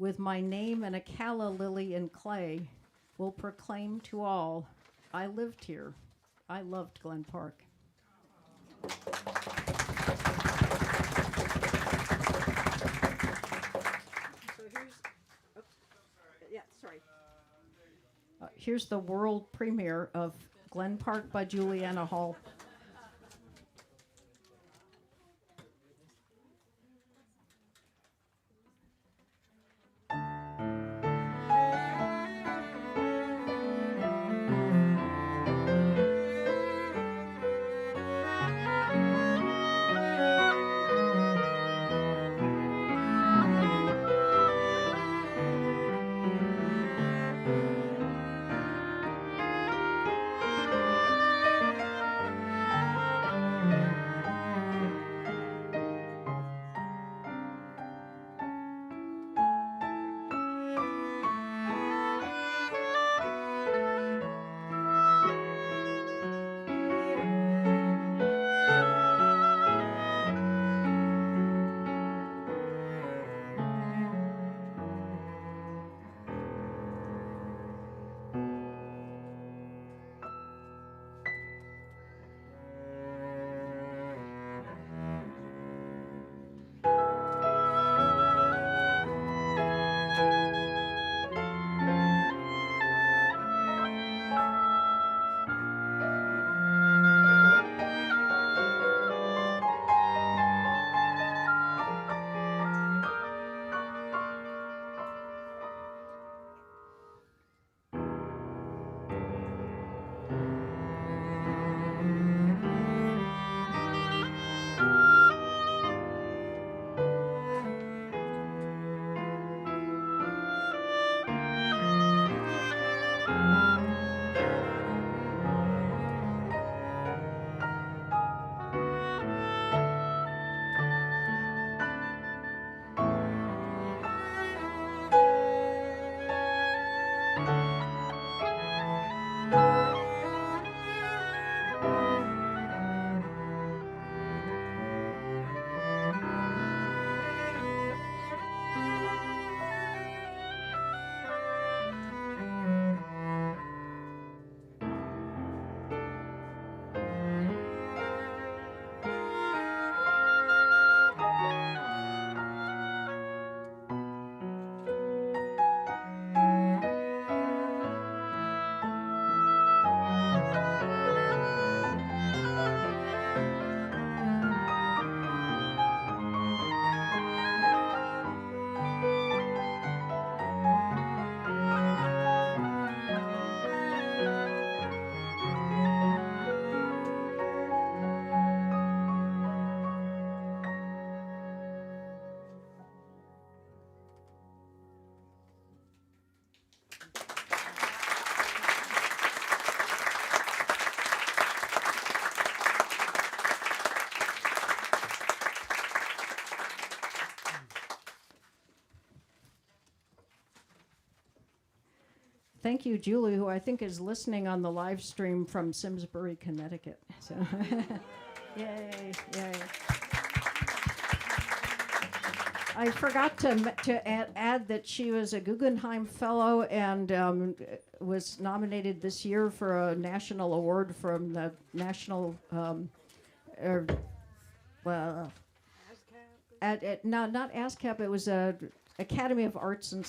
with my name and a calla lily in clay will proclaim to all, I lived here. I loved Glen Park. Here's the world premiere of Glen Park by Juliana Hall. Thank you, Julie, who I think is listening on the live stream from Simsbury, Connecticut. So, yay, yay. I forgot to add that she was a Guggenheim Fellow and was nominated this year for a national award from the National, not ASCAP, it was a Academy of Arts and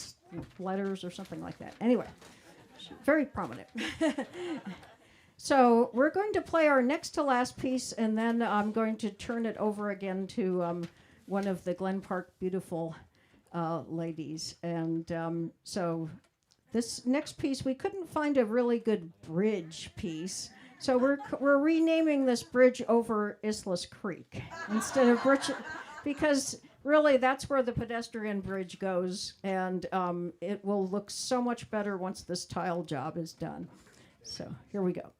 Letters or something like that. Anyway, very prominent. So we're going to play our next to last piece, and then I'm going to turn it over again to one of the Glen Park beautiful ladies. And so this next piece, we couldn't find a really good bridge piece. So we're renaming this bridge over Islas Creek instead of bridge, because really that's where the pedestrian bridge goes, and it will look so much better once this tile job is done. So here we go.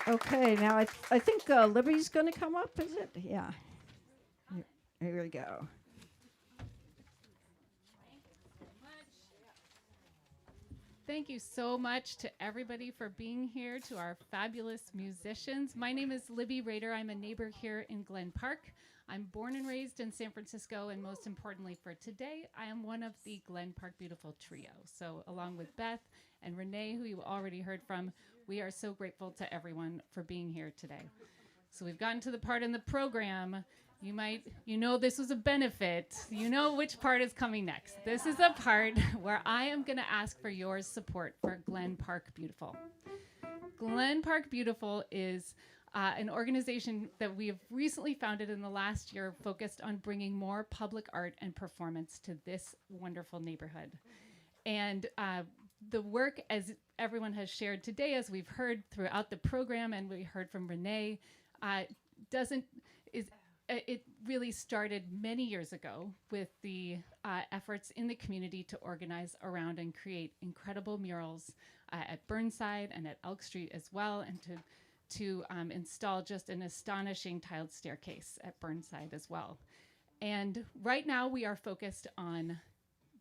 Okay, now I think Libby's going to come up, is it? Yeah. Here we go. Thank you so much to everybody for being here, to our fabulous musicians. My name is Libby Rader. I'm a neighbor here in Glen Park. I'm born and raised in San Francisco, and most importantly for today, I am one of the Glen Park Beautiful trio. So along with Beth and Renee, who you already heard from, we are so grateful to everyone for being here today. So we've gotten to the part in the program. You know this was a benefit. You know which part is coming next. This is a part where I am going to ask for your support for Glen Park Beautiful. Glen Park Beautiful is an organization that we have recently founded in the last year focused on bringing more public art and performance to this wonderful neighborhood. And the work, as everyone has shared today, as we've heard throughout the program and we heard from Renee, it really started many years ago with the efforts in the community to organize around and create incredible murals at Burnside and at Elk Street as well, and to install just an astonishing tiled staircase at Burnside as well. And right now we are focused on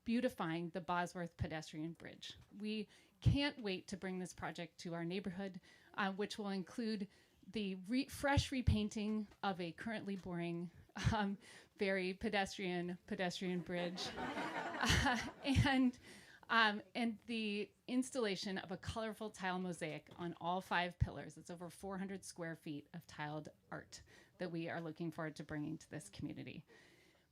beautifying the Bosworth pedestrian bridge. We can't wait to bring this project to our neighborhood, which will include the fresh repainting of a currently boring, very pedestrian bridge, and the installation of a colorful tile mosaic on all 5 pillars. It's over 400 square feet of tiled art that we are looking forward to bringing to this community.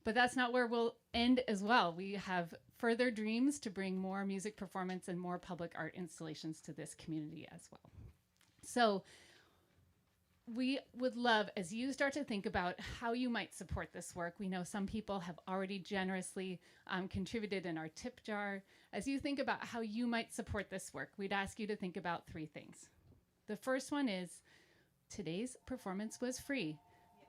But that's not where we'll end as well. We have further dreams to bring more music performance and more public art installations to this community as well. So we would love, as you start to think about how you might support this work, we know some people have already generously contributed in our tip jar. As you think about how you might support this work, we'd ask you to think about 3 things. The first one is, today's performance was free,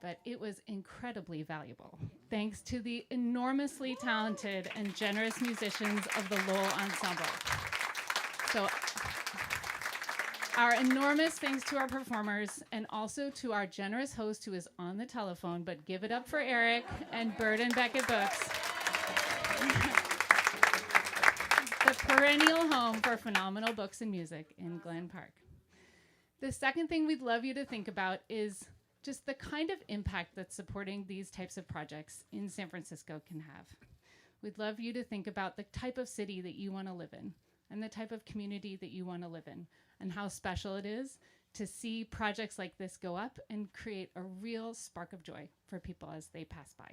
but it was incredibly valuable, thanks to the enormously talented and generous musicians of the Lowell Ensemble. So our enormous thanks to our performers and also to our generous host who is on the telephone, but give it up for Eric and Bird and Beckett Books, the perennial home for phenomenal books and music in Glen Park. The second thing we'd love you to think about is just the kind of impact that supporting these types of projects in San Francisco can have. We'd love you to think about the type of city that you want to live in and the type of community that you want to live in, and how special it is to see projects like this go up and create a real spark of joy for people as they pass by.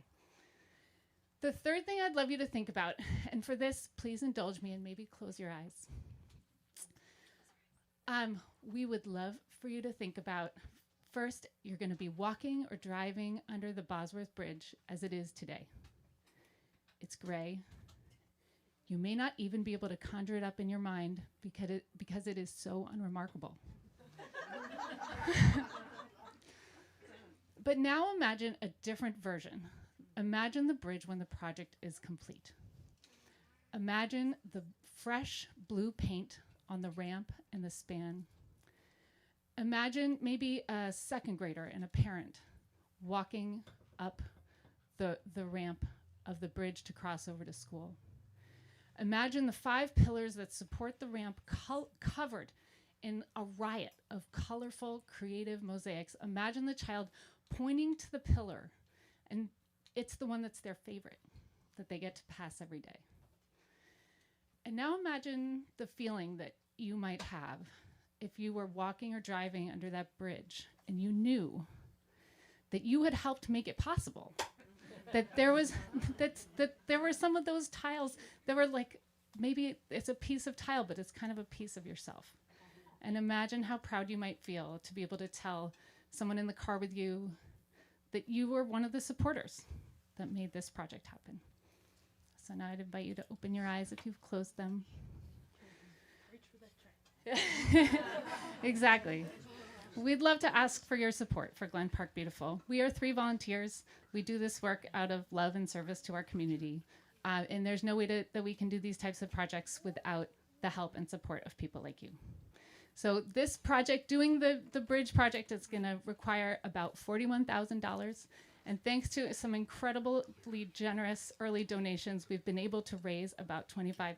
The third thing I'd love you to think about, and for this, please indulge me and maybe close your eyes. We would love for you to think about, first, you're going to be walking or driving under the Bosworth Bridge as it is today. It's gray. You may not even be able to conjure it up in your mind because it is so unremarkable. But now imagine a different version. Imagine the bridge when the project is complete. Imagine the fresh blue paint on the ramp and the span. Imagine maybe a second grader and a parent walking up the ramp of the bridge to cross over to school. Imagine the 5 pillars that support the ramp covered in a riot of colorful, creative mosaics. Imagine the child pointing to the pillar, and it's the one that's their favorite, that they get to pass every day. And now imagine the feeling that you might have if you were walking or driving under that bridge and you knew that you had helped make it possible. That there were some of those tiles that were like, maybe it's a piece of tile, but it's kind of a piece of yourself. And imagine how proud you might feel to be able to tell someone in the car with you that you were one of the supporters that made this project happen. So now I'd invite you to open your eyes if you've closed them. Reach for that track. Exactly. We'd love to ask for your support for Glen Park Beautiful. We are 3 volunteers. We do this work out of love and service to our community. And there's no way that we can do these types of projects without the help and support of people like you. So this project, doing the bridge project, is going to require about $41,000. And thanks to some incredibly generous early donations, we've been able to raise about $25,000.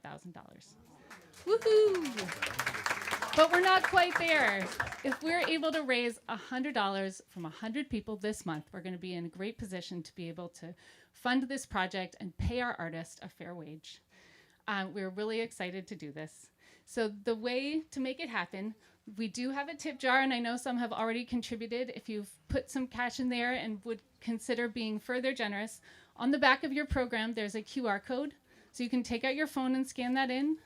Woohoo! But we're not quite there. If we're able to raise $100 from 100 people this month, we're going to be in a great position to be able to fund this project and pay our artists a fair wage. We're really excited to do this. So the way to make it happen, we do have a tip jar, and I know some have already contributed. If you've put some cash in there and would consider being further generous, on the back of your program, there's a QR code. So you can take out your phone and scan that in.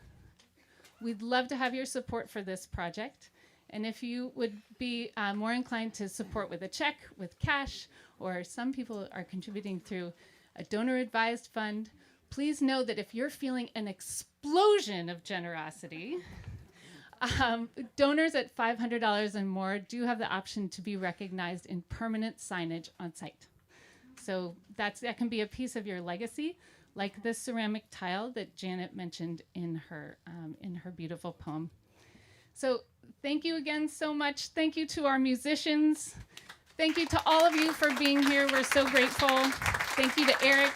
We'd love to have your support for this project. And if you would be more inclined to support with a check, with cash, or some people are contributing through a donor-advised fund, please know that if you're feeling an explosion of generosity, donors at $500 and more do have the option to be recognized in permanent signage on site. So that can be a piece of your legacy, like this ceramic tile that Janet mentioned in her beautiful poem. So thank you again so much. Thank you to our musicians. Thank you to all of you for being here. We're so grateful. Thank you to Eric.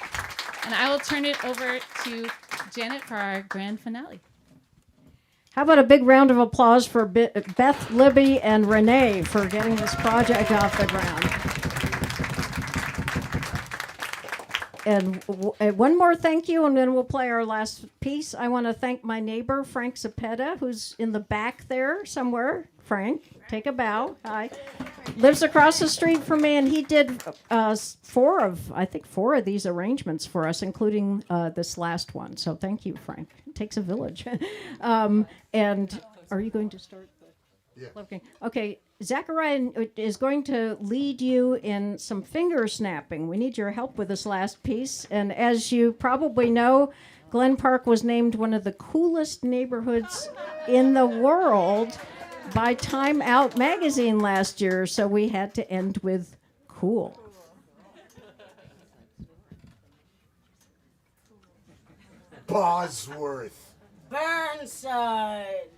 And I will turn it over to Janet for our grand finale. How about a big round of applause for Beth, Libby, and Renee for getting this project off the ground. And one more thank you, and then we'll play our last piece. I want to thank my neighbor, Frank Zapeta, who's in the back there somewhere. Frank, take a bow. Hi. Lives across the street from me, and he did four of these arrangements for us, including this last one. So thank you, Frank. It takes a village. And are you going to start? Yeah. Okay. Zachariah is going to lead you in some finger snapping. We need your help with this last piece. And as you probably know, Glen Park was named one of the coolest neighborhoods in the world by Time Out magazine last year, so we had to end with cool. Bosworth. Burnside.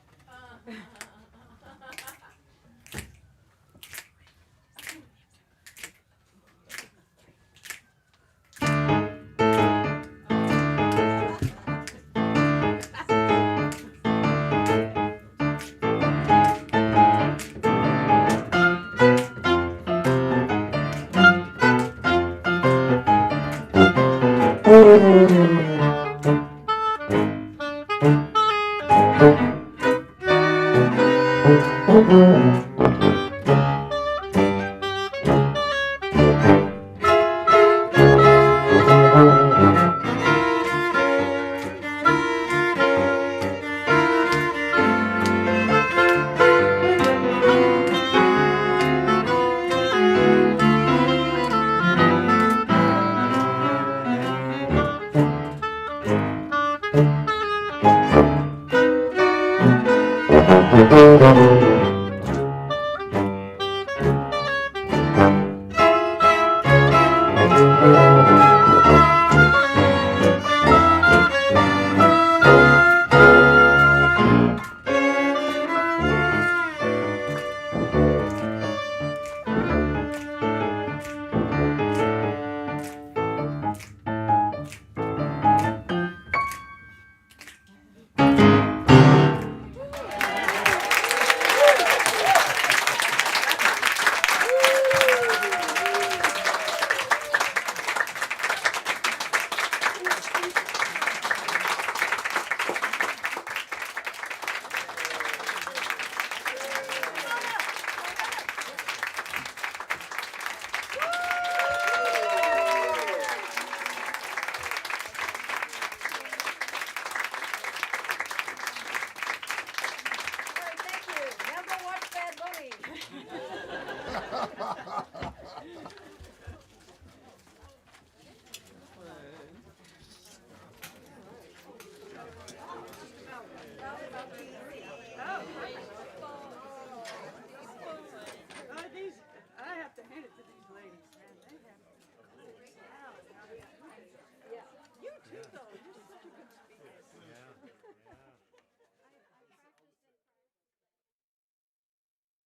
Now go watch Bad Bunny.